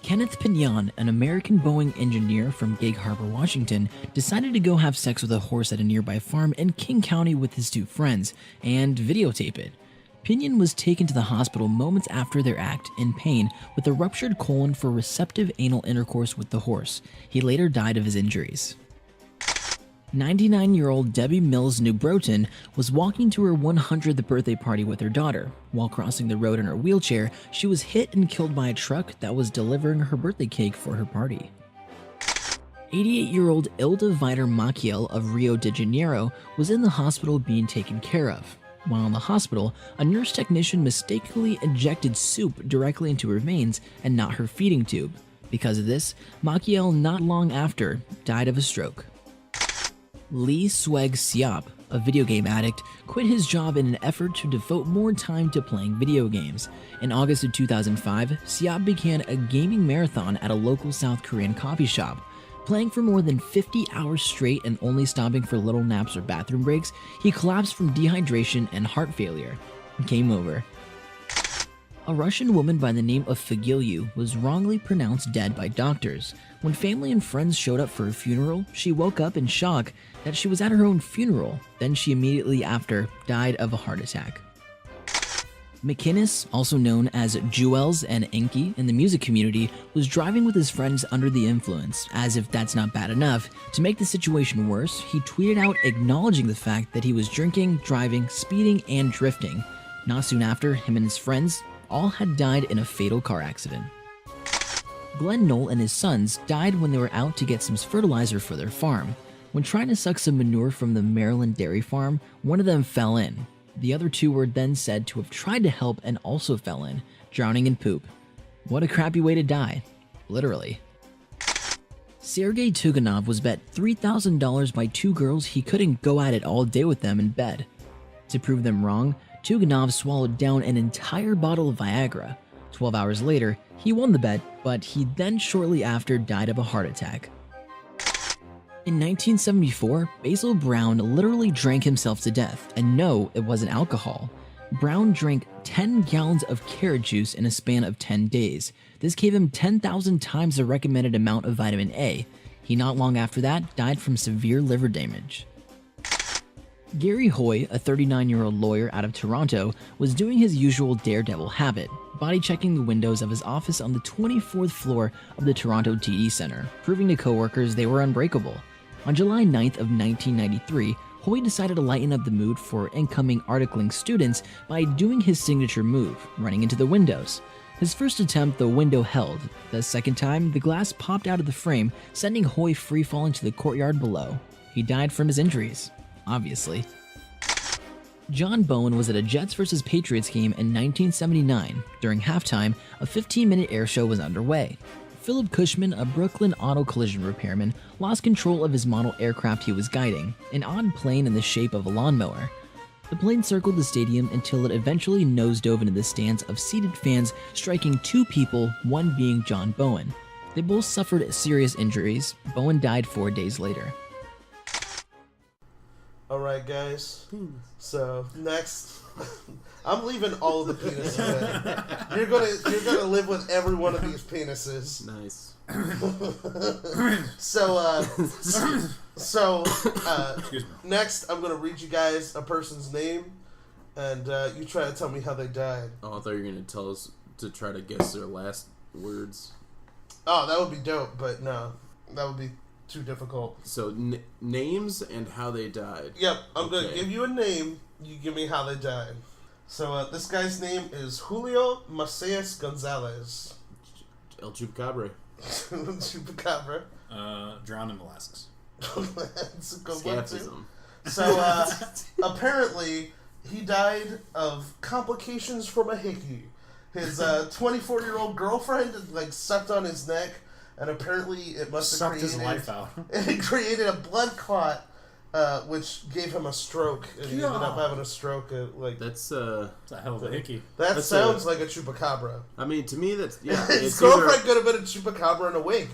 Kenneth Pinion, an American Boeing engineer from Gig Harbor, Washington, decided to go have sex with a horse at a nearby farm in King County with his two friends and videotape it. Pinion was taken to the hospital moments after their act in pain with a ruptured colon for receptive anal intercourse with the horse. He later died of his injuries. 99-year-old Debbie Mills New Broughton was walking to her 100th birthday party with her daughter. While crossing the road in her wheelchair, she was hit and killed by a truck that was delivering her birthday cake for her party. 88-year-old Ilda Vider Maciel of Rio de Janeiro was in the hospital being taken care of. While in the hospital, a nurse technician mistakenly injected soup directly into her veins and not her feeding tube. Because of this, Maciel not long after died of a stroke. Lee Sweg Siop, a video game addict, quit his job in an effort to devote more time to playing video games. In August of 2005, Siop began a gaming marathon at a local South Korean coffee shop. Playing for more than 50 hours straight and only stopping for little naps or bathroom breaks, he collapsed from dehydration and heart failure. Game over. A Russian woman by the name of Fagilyu was wrongly pronounced dead by doctors. When family and friends showed up for her funeral, she woke up in shock that she was at her own funeral. Then she immediately after died of a heart attack. McInnes, also known as Jewels and Enki in the music community, was driving with his friends under the influence. As if that's not bad enough, to make the situation worse, he tweeted out acknowledging the fact that he was drinking, driving, speeding, and drifting. Not soon after, him and his friends all had died in a fatal car accident. Glenn Knoll and his sons died when they were out to get some fertilizer for their farm. When trying to suck some manure from the Maryland dairy farm, one of them fell in. The other two were then said to have tried to help and also fell in, drowning in poop. What a crappy way to die. Literally. Sergei Tuganov was bet $3,000 by two girls he couldn't go at it all day with them in bed. To prove them wrong, Tuganov swallowed down an entire bottle of Viagra. 12 hours later, he won the bet, but he then shortly after died of a heart attack. In 1974, Basil Brown literally drank himself to death, and no, it wasn't alcohol. Brown drank 10 gallons of carrot juice in a span of 10 days. This gave him 10,000 times the recommended amount of vitamin A. He not long after that died from severe liver damage. Gary Hoy, a 39-year-old lawyer out of Toronto, was doing his usual daredevil habit, body checking the windows of his office on the 24th floor of the Toronto TD Centre, proving to coworkers they were unbreakable. On July 9th of 1993, Hoy decided to lighten up the mood for incoming articling students by doing his signature move, running into the windows. His first attempt, the window held. The second time, the glass popped out of the frame, sending Hoy free-falling to the courtyard below. He died from his injuries, obviously. John Bowen was at a Jets vs. Patriots game in 1979. During halftime, a 15-minute air show was underway. Philip Cushman, a Brooklyn auto collision repairman, lost control of his model aircraft he was guiding, an odd plane in the shape of a lawnmower. The plane circled the stadium until it eventually nosedove into the stands of seated fans, striking two people, one being John Bowen. They both suffered serious injuries. Bowen died 4 days later.
Alright, guys. So, next, I'm leaving all of the penises in. You're gonna live with every one of these penises.
Nice.
Next, I'm gonna read you guys a person's name, and you try to tell me how they died.
Oh, I thought you were gonna tell us to try to guess their last words.
Oh, that would be dope, but no, that would be too difficult.
So, names and how they died.
Yep, I'm going to give you a name. You give me how they died. So, this guy's name is Julio Macias Gonzalez.
El Chupacabra.
Chupacabra.
Drowned in molasses.
That's a good one, too.
Scaphism.
So, apparently, he died of complications from a hickey. His 24-year-old girlfriend, sucked on his neck. And apparently it must have created...
Sucked his life out.
It created a blood clot, which gave him a stroke. And he ended up having a stroke.
That's
a hell of a hickey.
That sounds like a chupacabra.
I mean, to me, that's... Yeah,
his girlfriend could have been a chupacabra in a wig.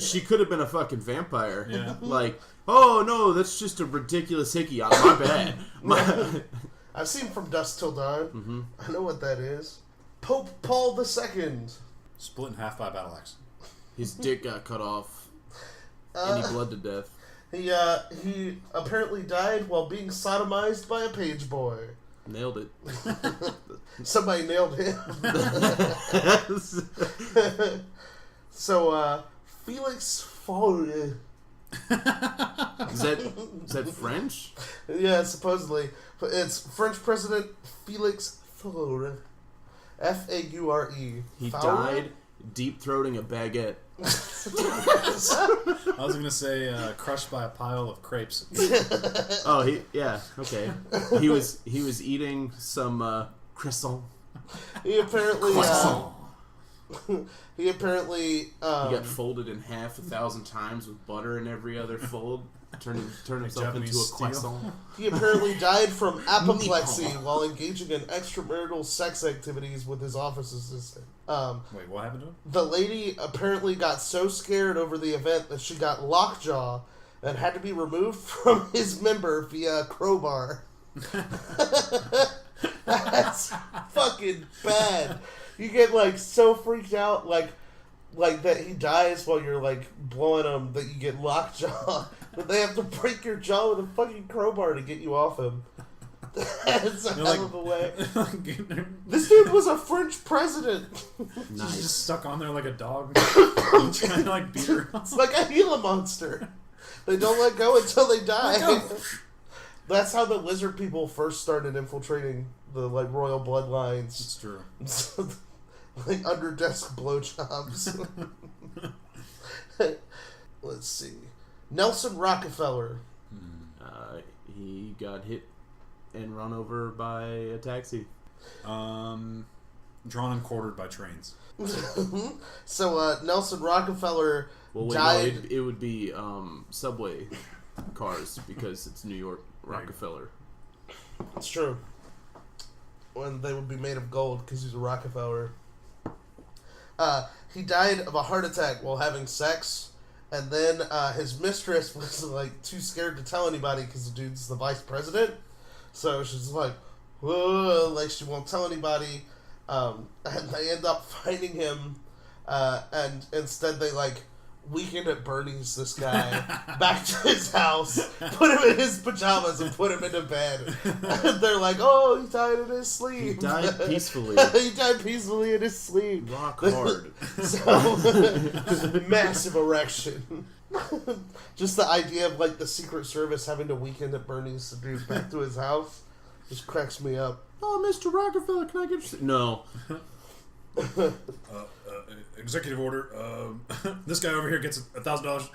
She could have been a fucking vampire. Yeah. Oh, no, that's just a ridiculous hickey. My bad.
I've seen From Dusk Till Dawn.
Mm-hmm.
I know what that is. Pope Paul II.
Split in half by a battle axe.
His dick got cut off, and he bled to death.
He apparently died while being sodomized by a page boy.
Nailed it.
Somebody nailed him. So, Felix Faure.
Is that French?
Yeah, supposedly. It's French President Felix Faure. Faure.
He died deep-throating a baguette.
I was gonna say crushed by a pile of crepes.
Oh,
okay. He was eating some croissant.
He apparently he
got folded in half 1,000 times with butter in every other fold. Turned himself into a croissant.
He apparently died from apoplexy while engaging in extramarital sex activities with his office assistant.
Wait, what happened to him?
The lady apparently got so scared over the event that she got lockjaw and had to be removed from his member via a crowbar. That's fucking bad. You get so freaked out like that he dies while you're blowing him that you get lockjaw. But they have to break your jaw with a fucking crowbar to get you off him. That's a hell of a way. This dude was a French president.
Nice.
He's just stuck on there like a dog. Trying to beat her.
It's like a Gila monster. They don't let go until they die. That's how the lizard people first started infiltrating the royal bloodlines.
It's true.
Under desk blowjobs. Let's see. Nelson Rockefeller.
He got hit and run over by a taxi.
Drawn and quartered by trains.
So Nelson Rockefeller
Well, wait,
died.
no, it would be subway cars because it's New York Rockefeller.
It's true. When they would be made of gold because he's a Rockefeller. He died of a heart attack while having sex, and then his mistress was like too scared to tell anybody because the dude's the vice president. So she's like, whoa, like she won't tell anybody, and they end up finding him, and instead they like Weekend at Bernie's this guy back to his house, put him in his pajamas and put him into bed. And they're like, oh, he died in his sleep.
He died peacefully.
He died peacefully in his sleep.
Rock hard.
So, massive erection. Just the idea of like the Secret Service having to Weekend at Bernie's to do back to his house just cracks me up.
Oh, Mr. Rockefeller, can I get you? No.
Executive order. This guy over here gets $1,000.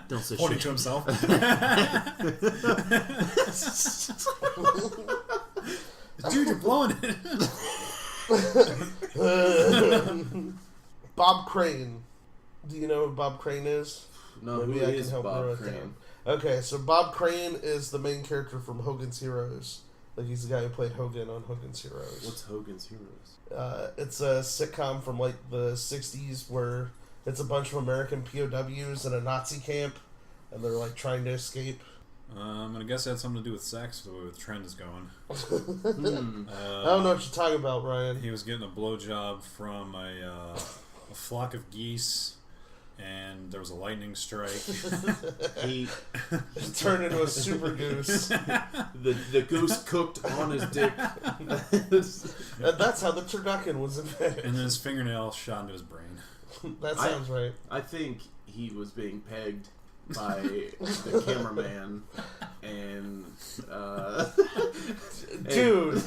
Don't say
Pointing
shit.
to himself. Dude, you're blowing it.
Bob Crane. Do you know who Bob Crane is?
No,
Maybe
who
I
is
can help
Bob
narrow it
Crane?
down. Okay, so Bob Crane is the main character from Hogan's Heroes. Like, he's the guy who played Hogan on Hogan's Heroes.
What's Hogan's Heroes?
It's a sitcom from, like, the 60s where it's a bunch of American POWs in a Nazi camp, and they're, like, trying to escape.
I'm going to guess it had something to do with sex, the way the trend is going.
I don't know what you're talking about, Ryan.
He was getting a blowjob from a flock of geese, and there was a lightning strike.
He
turned into a super goose.
the goose cooked on his dick.
And that's how the turducken was invented.
And then his fingernail shot into his brain.
That sounds right.
I think he was being pegged by the cameraman and
dude.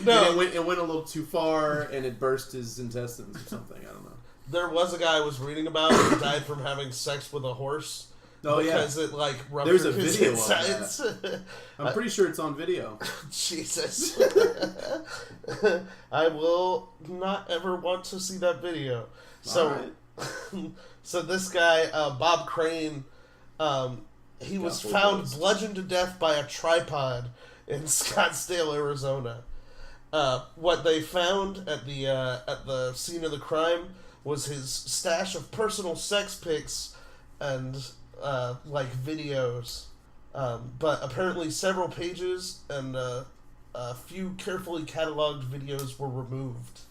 No,
and it went a little too far and it burst his intestines or something. I don't know.
There was a guy I was reading about who died from having sex with a horse.
Oh,
because it like ruptured
there's a
his
video
insides.
of that. I'm pretty sure it's on video.
Jesus. I will not ever want to see that video. So, so this guy, Bob Crane, he was found bludgeoned to death by a tripod in Scottsdale, Arizona. What they found at the scene of the crime was his stash of personal sex pics and like videos, but apparently several pages and a few carefully cataloged videos were removed.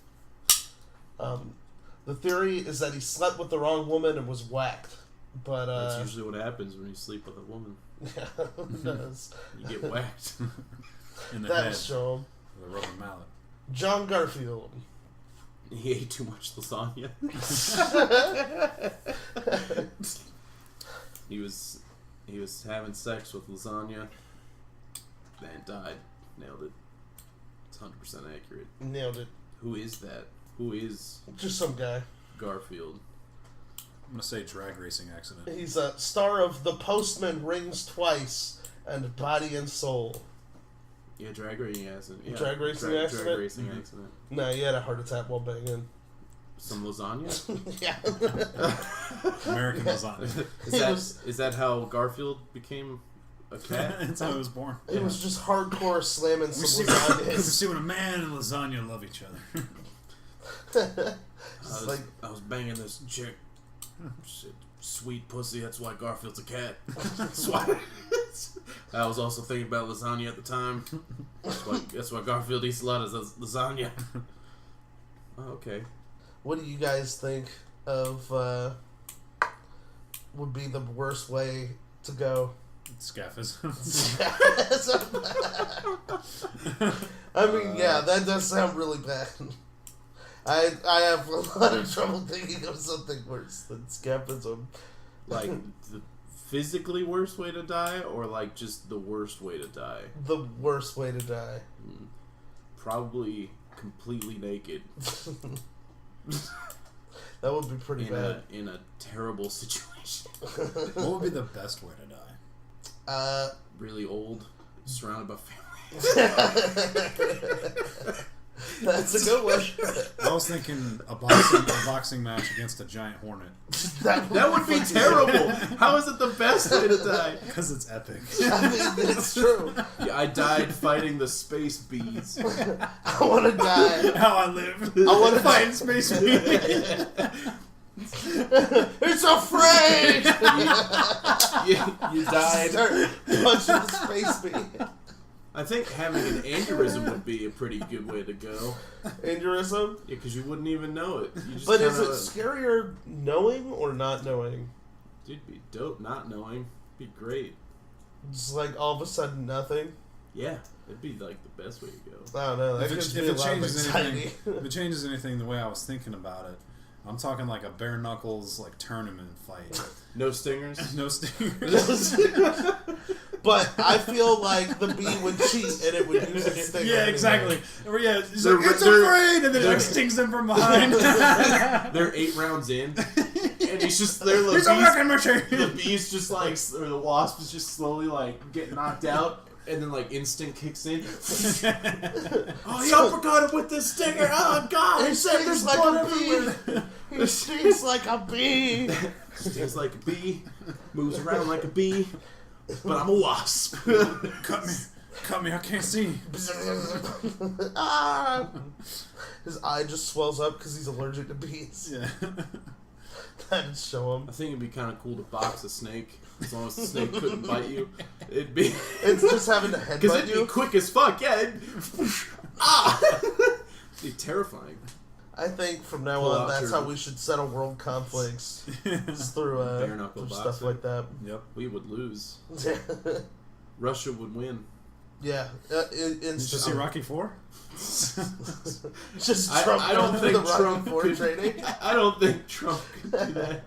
The theory is that he slept with the wrong woman and was whacked, but
that's usually what happens when you sleep with a woman.
Yeah, it does.
You get whacked
In the
That
head
was shown.
with a rubber mallet.
John Garfield.
He ate too much lasagna. He was having sex with lasagna and died. Nailed it. It's 100% accurate.
Nailed it.
Who is that? Who is
Just some guy.
Garfield?
I'm going to say drag racing accident.
He's a star of The Postman Rings Twice and Body and Soul.
Yeah, drag racing accident. Yeah.
Drag racing accident?
Drag racing accident.
No, he had a heart attack while banging.
Some lasagna?
Yeah.
American lasagna.
Is that how Garfield became a cat?
That's how he was born.
It was just hardcore slamming some
We
lasagnas.
see when a man and lasagna love each other.
I was banging this chick. Shit, sweet pussy, that's why Garfield's a cat. That's why. I was also thinking about lasagna at the time. That's why Garfield eats a lot of lasagna. Oh, okay.
What do you guys think of would be the worst way to go?
Scaphism.
I mean, yeah, that does sound really bad. I have a lot of trouble thinking of something worse than scaphism.
Like the physically worst way to die, or like just the worst way to die?
The worst way to die.
Probably completely naked.
That would be pretty bad.
In a terrible situation.
What would be the best way to die?
Really old, surrounded by family.
That's a good one.
I was thinking a boxing match against a giant hornet.
That would be terrible. How is it the best way to die?
Because it's epic.
I mean, it's true.
Yeah, I died fighting the space bees.
I want to die.
How I live.
I want to
Fighting space bees.
It's afraid!
You died.
Start punching the space bee.
I think having an aneurysm would be a pretty good way to go.
Aneurysm?
Yeah, because you wouldn't even know it. You just
But
kinda,
is it scarier knowing or not knowing?
It'd be dope not knowing. It'd be great.
Just like all of a sudden nothing?
Yeah, it'd be like the best way to go.
I don't know. That
If
gives
it
me a lot of
changes
anxiety.
anything, if it changes anything the way I was thinking about it, I'm talking like a bare knuckles like tournament fight.
No stingers?
No stingers.
But I feel like the bee would cheat and it would use its stinger.
Yeah,
anyway.
exactly. Or yeah, it's
They're-
like, it's
they're-
afraid, and then it like stings them from behind.
They're 8 rounds in, and he's just there.
It's a working
The
machine.
bee's just like, or the wasp is just slowly like getting knocked out, and then like instinct kicks in. Oh, he uppercut him with this stinger! Oh God!
It
He said
stings
there's
like
blood
a
everywhere.
bee. It stings like a bee.
Stings like a bee, moves around like a bee, but I'm a wasp.
Cut me! I can't see.
Ah! His eye just swells up because he's allergic to bees.
Yeah.
That'd show him.
I think it'd be kind of cool to box a snake, as long as the snake couldn't bite you. It'd be
It's just having to
because
headbutt
it'd be
you.
quick as fuck. Yeah, it'd be terrifying.
I think from now
Pull
on,
out
that's
your-
how we should settle world conflicts. Is through
Bare knuckle
through
boxing.
stuff like that.
Yep.
We would lose. Russia would win.
Yeah,
Did you see
instantly.
Rocky 4?
Just Trump
I don't
going
think
through the Rocky
Trump
IV
could.
training.
I don't think Trump could do that.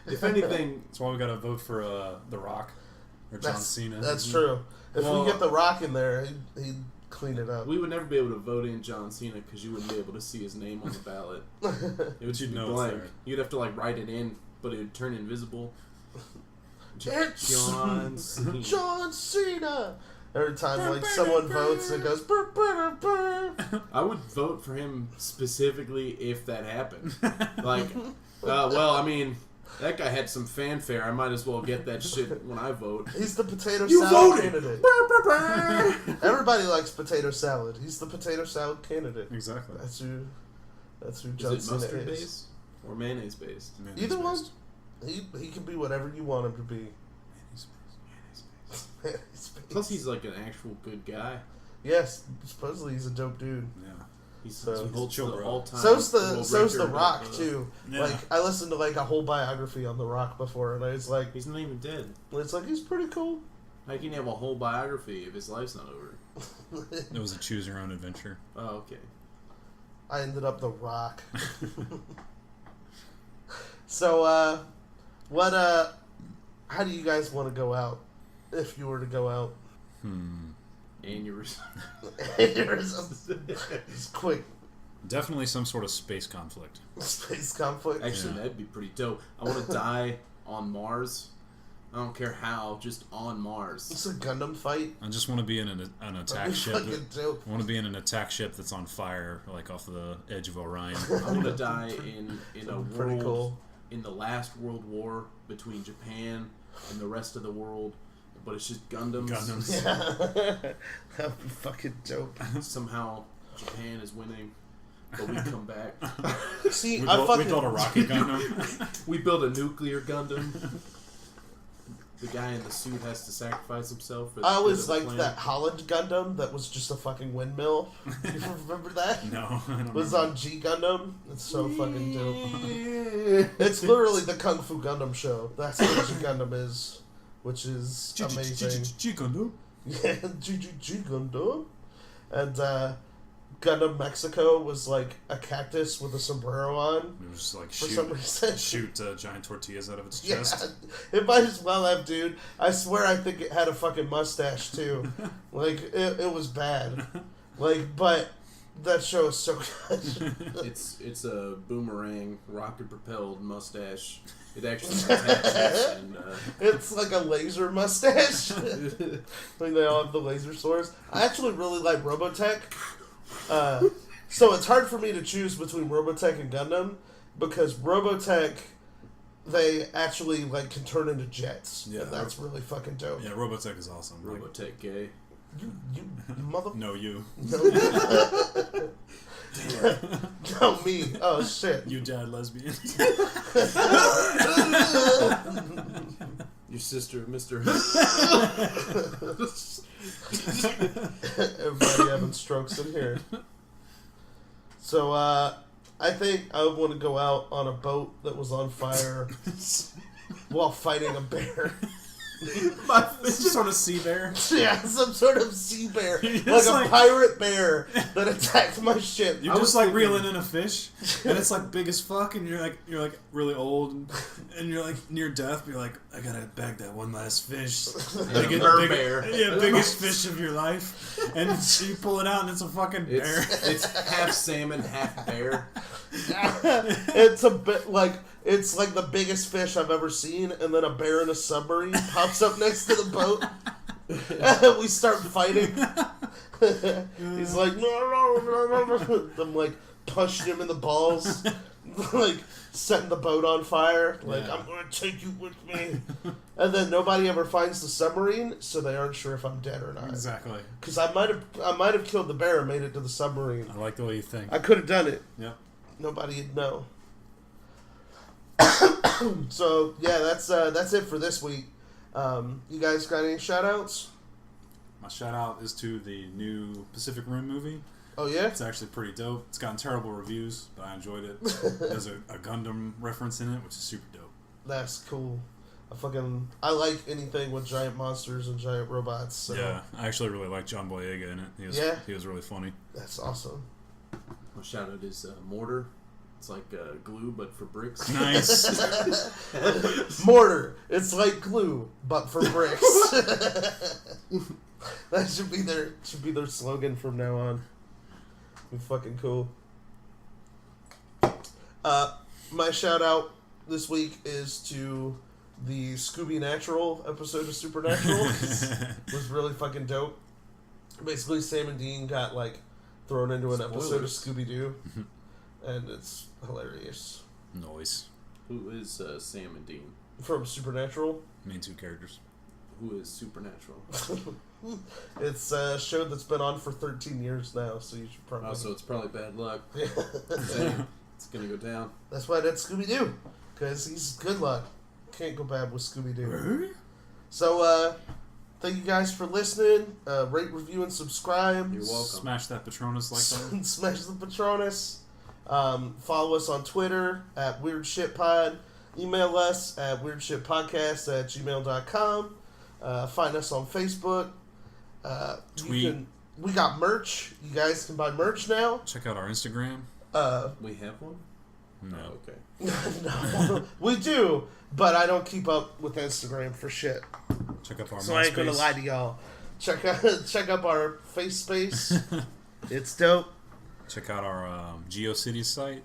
If anything,
That's why we gotta vote for The Rock or John Cena.
That's true. If
Well-
we get The Rock in there, he'd clean it up.
we would never be able to vote in John Cena because you wouldn't be able to see his name on the ballot. It would just
You'd
be
know it's
blank.
there.
You'd have to like write it in, but it would turn invisible.
It's
John Cena.
John Cena. Every time like someone votes, it goes. Burr, burr, burr.
I would vote for him specifically if that happened. Like, well, I mean, that guy had some fanfare. I might as well get that shit when I vote.
He's the potato
You
salad
voted!
candidate. Everybody likes potato salad. He's the potato salad candidate.
Exactly.
That's who. That's who
Is
John
it
Cena
mustard
is.
based or mayonnaise based?
Mayonnaise
Either one.
based.
He can be whatever you want him to be.
Plus, he's like an actual good guy.
Yes, supposedly he's a dope dude.
Yeah.
He's
So-
holds
chill,
the
bro.
all-time.
So's
world
the
record
Rock
of,
too.
Yeah.
Like I listened to like a whole biography on the Rock before, and I was like,
He's not even dead.
it's like he's pretty cool.
How can you have a whole biography if his life's not over?
It was a choose your own adventure.
Oh, okay.
I ended up the Rock. So, how do you guys want to go out? If you were to go out,
Aneurysm.
It's quick
Definitely some sort of space conflict.
space conflict.
Actually, that'd be pretty dope. I want to die on Mars. I don't care how, just on Mars.
It's a Gundam fight.
I just want to be in an attack
That'd be
ship.
fucking dope.
I want to be in an attack ship that's on fire, like off the edge of Orion.
I want to die in a
Pretty
world,
cool.
in the last World War between Japan and the rest of the world, but it's just Gundams.
Gundams.
That'd be fucking dope.
Somehow Japan is winning, but we come back.
See,
We
I
built,
fucking
we built a rocket Gundam.
We build a nuclear Gundam. The guy in the suit has to sacrifice himself. For the
I always
good of the
liked
planet.
that Holland Gundam that was just a fucking windmill. You remember that?
No, I don't
It was
remember.
on G Gundam. It's so fucking dope. It's literally the Kung Fu Gundam show. That's what G Gundam is, which is amazing.
Gundam.
Yeah, G Gundam. And Gundam Mexico was like a cactus with a sombrero on.
It was just like
For some reason.
shoot giant tortillas out of its
Yeah,
chest.
it might as well have, dude. I swear I think it had a fucking mustache, too. Like, it was bad. Like, but that show is so good.
It's a boomerang, rocket-propelled mustache. It actually attaches and
It's like a laser mustache. Like, they all have the laser swords. I actually really like Robotech. So it's hard for me to choose between Robotech and Gundam because Robotech, they actually like can turn into jets. Yeah, and that's really fucking dope.
Yeah, Robotech is awesome.
Robotech gay.
You mother.
No, you.
No, me. Oh shit.
You dad lesbian.
Your sister, Mr.
Everybody having strokes in here. So, I think I would want to go out on a boat that was on fire while fighting a bear.
Some sort of sea bear?
Yeah, some sort of sea bear. Like a pirate bear that attacked my ship.
You're just like reeling in a fish, and it's like big as fuck, and you're like really old, and you're like near death, but you're like, I gotta bag that one last fish.
Bear.
Yeah, biggest fish of your life. And so you pull it out, and it's a fucking bear.
It's half salmon, half bear.
It's a bit like... It's like the biggest fish I've ever seen, and then a bear in a submarine pops up next to the boat. And we start fighting. He's like, no. I'm like punching him in the balls, like setting the boat on fire. Like, I'm gonna take you with me. And then nobody ever finds the submarine, so they aren't sure if I'm dead or not.
Exactly.
Because I might have killed the bear and made it to the submarine.
I like the way you think.
I could have done it.
Yep.
Nobody'd know. So yeah, that's it for this week. You guys got any shout outs?
My shout out is to the new Pacific Rim movie.
Oh yeah?
It's actually pretty dope. It's gotten terrible reviews, but I enjoyed it. There's a Gundam reference in it, which is super dope.
That's cool. I like anything with giant monsters and giant robots. So.
Yeah, I actually really like John Boyega in it. He was really funny.
That's awesome.
My shout out is Mortar. It's like glue, but for bricks.
Nice.
Mortar. It's like glue, but for bricks. That should be their slogan from now on. Be fucking cool. My shout out this week is to the Scooby Natural episode of Supernatural. It was really fucking dope. Basically, Sam and Dean got like thrown into an episode of Scooby Doo. And it's hilarious.
Noise.
Who is Sam and Dean?
From Supernatural.
Main two characters.
Who is Supernatural?
It's a show that's been on for 13 years now, so you should probably...
Oh, so it's probably bad luck. It's gonna go down.
That's why that's Scooby-Doo. Because he's good luck. Can't go bad with Scooby-Doo. So, thank you guys for listening. Rate, review, and subscribe.
You're welcome.
Smash that Patronus like button.
Smash the Patronus. Follow us on Twitter at WeirdShitPod. Email us at weirdshitpodcast@gmail.com. Find us on Facebook.
Tweet.
We got merch. You guys can buy merch now.
Check out our Instagram.
We have one?
No.
Oh, okay.
No, we do, but I don't keep up with Instagram for shit.
Check out our
So I ain't gonna lie to y'all. Check up our face space. It's dope.
Check out our GeoCities site.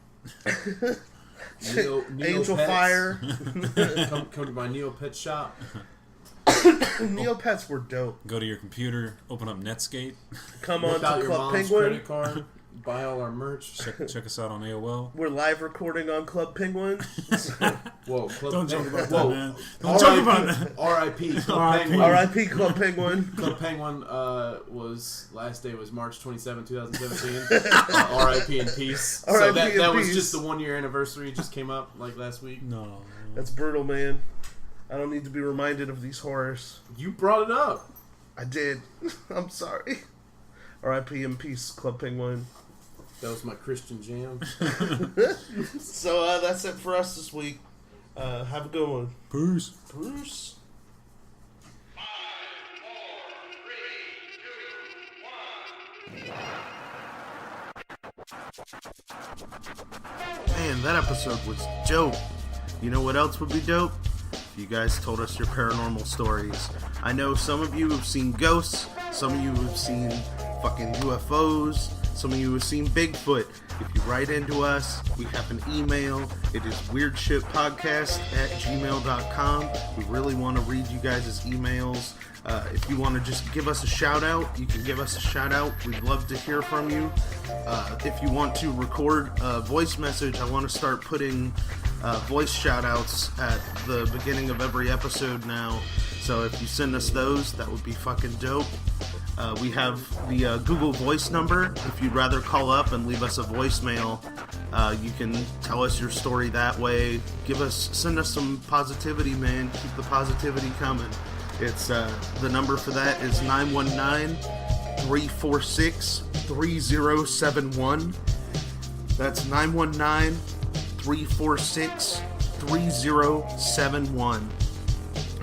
Neo
Angel
Pets.
Fire.
Come to my Neopet shop.
Neopets were dope.
Go to your computer, open up Netscape.
Come on
Look out
to
your
Club
mom's
Penguin.
credit card. Buy all our merch.
Check us out on AOL.
We're live recording on Club Penguin.
Whoa, Club
Don't joke about
Whoa.
that, man. Don't joke about that.
R.I.P. Club Penguin.
R.I.P. Club Penguin.
Club Penguin last day was March 27, 2017. R.I.P. in peace. So
R.I.P.
that
in
was
peace.
just the 1 year anniversary. Just came up like last week.
No.
That's brutal, man. I don't need to be reminded of these horrors.
You brought it up.
I did. I'm sorry. R.I.P. in peace, Club Penguin.
That was my Christian jam.
So that's it for us this week. Have a good one.
Peace.
Bruce. Man, that episode was dope. You know what else would be dope? If you guys told us your paranormal stories. I know some of you have seen ghosts, some of you have seen fucking UFOs, Some of you have seen Bigfoot. If you write into us, we have an email. It is weirdshitpodcast@gmail.com. We really want to read you guys' emails. If you want to just give us a shout out, you can give us a shout out. We'd love to hear from you. If you want to record a voice message, I want to start putting voice shout outs at the beginning of every episode now. So if you send us those, that would be fucking dope. We have the Google Voice number. If you'd rather call up and leave us a voicemail, you can tell us your story that way. Send us some positivity, man. Keep the positivity coming. It's the number for that is 919-346-3071. That's 919-346-3071.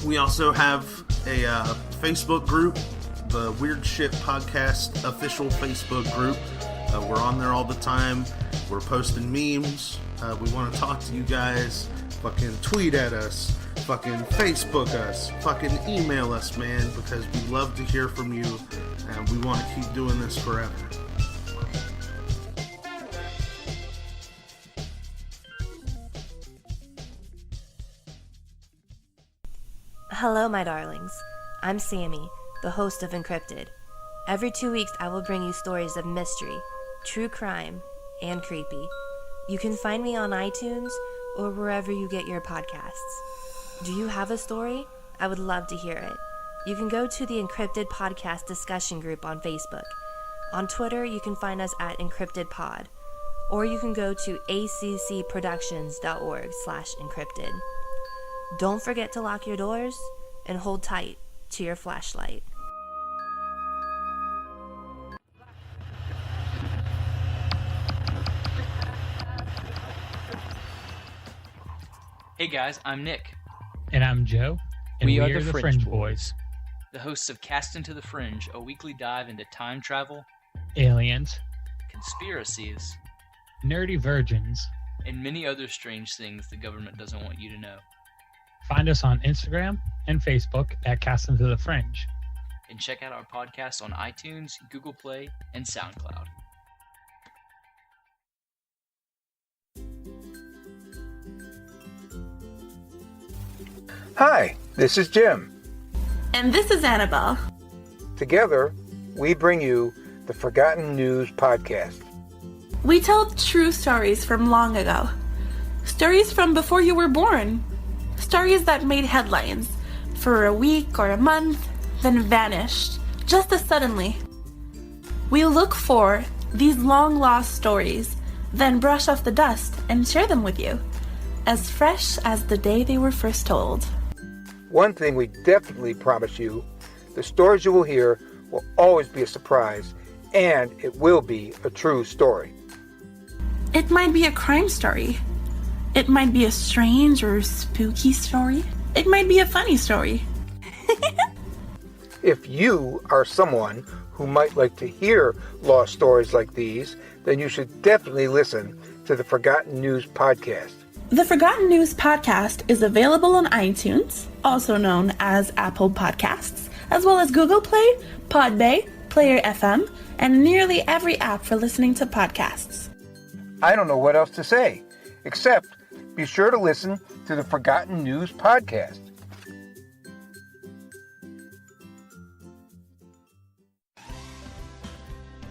We also have a Facebook group, the Weird Shit Podcast official Facebook group. We're on there all the time. We're posting memes. We want to talk to you guys. Fucking tweet at us. Fucking Facebook us. Fucking email us, man, because we love to hear from you and we want to keep doing this forever.
Hello, my darlings. I'm Sammy, the host of Encrypted. Every 2 weeks, I will bring you stories of mystery, true crime, and creepy. You can find me on iTunes or wherever you get your podcasts. Do you have a story? I would love to hear it. You can go to the Encrypted Podcast discussion group on Facebook. On Twitter, you can find us at EncryptedPod. Or you can go to accproductions.org/encrypted. Don't forget to lock your doors and hold tight to your flashlight.
Hey guys, I'm Nick.
And I'm Joe. And
we are the
Fringe Boys.
The hosts of Cast Into the Fringe, a weekly dive into time travel,
aliens,
conspiracies,
nerdy virgins,
and many other strange things the government doesn't want you to know.
Find us on Instagram and Facebook at Cast Into the Fringe.
And check out our podcast on iTunes, Google Play, and SoundCloud.
Hi, this is Jim.
And this is Annabelle.
Together, we bring you the Forgotten News Podcast.
We tell true stories from long ago. Stories from before you were born. Stories that made headlines for a week or a month, then vanished, just as suddenly. We look for these long-lost stories, then brush off the dust and share them with you, as fresh as the day they were first told.
One thing we definitely promise you, the stories you will hear will always be a surprise, and it will be a true story.
It might be a crime story. It might be a strange or spooky story. It might be a funny story.
If you are someone who might like to hear lost stories like these, then you should definitely listen to the Forgotten News Podcast.
The Forgotten News Podcast is available on iTunes, also known as Apple Podcasts, as well as Google Play, Podbay, Player FM, and nearly every app for listening to podcasts.
I don't know what else to say, except be sure to listen to the Forgotten News Podcast.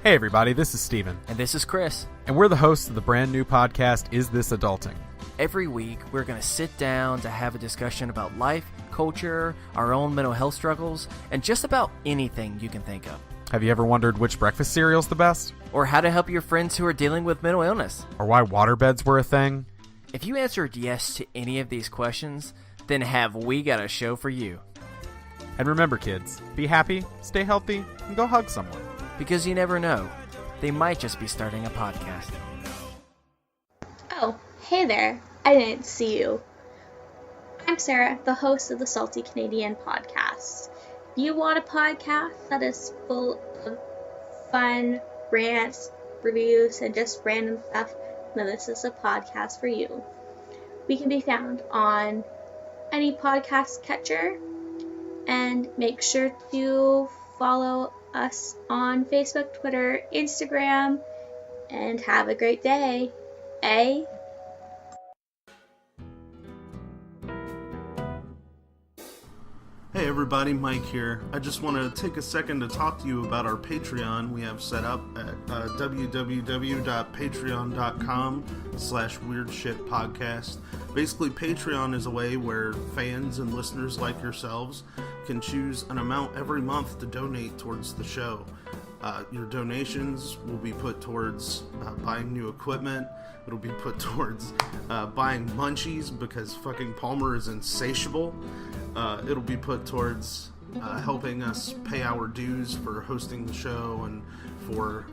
Hey everybody, this is Steven.
And this is Chris.
And we're the hosts of the brand new podcast, Is This Adulting?
Every week, we're going to sit down to have a discussion about life, culture, our own mental health struggles, and just about anything you can think of.
Have you ever wondered which breakfast cereal's the best?
Or how to help your friends who are dealing with mental illness?
Or why waterbeds were a thing?
If you answered yes to any of these questions, then have we got a show for you.
And remember, kids, be happy, stay healthy, and go hug someone.
Because you never know. They might just be starting a podcast.
Oh, hey there. I didn't see you. I'm Sarah, the host of the Salty Canadian podcast. If you want a podcast that is full of fun, rants, reviews, and just random stuff, then this is a podcast for you. We can be found on any podcast catcher, and make sure to follow us on Facebook, Twitter, Instagram, and have a great day. Eh?
Hey everybody, Mike here. I just want to take a second to talk to you about our Patreon we have set up at www.patreon.com/weirdshitpodcast. Basically, Patreon is a way where fans and listeners like yourselves can choose an amount every month to donate towards the show. Your donations will be put towards buying new equipment. It'll be put towards buying munchies because fucking Palmer is insatiable. It'll be put towards helping us pay our dues for hosting the show and for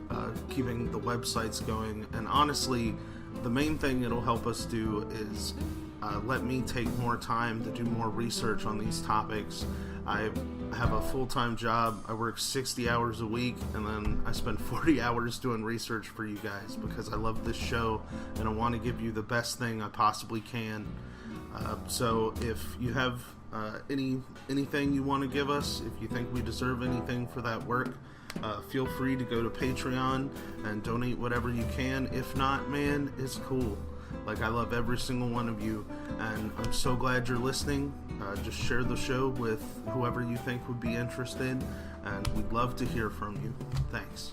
keeping the websites going. And honestly, the main thing it'll help us do is let me take more time to do more research on these topics. I have a full-time job. I work 60 hours a week, and then I spend 40 hours doing research for you guys because I love this show and I want to give you the best thing I possibly can. So if you have anything you want to give us, if you think we deserve anything for that work, feel free to go to Patreon and donate whatever you can. If not, man, it's cool. Like, I love every single one of you, and I'm so glad you're listening. Just share the show with whoever you think would be interested, and we'd love to hear from you. Thanks.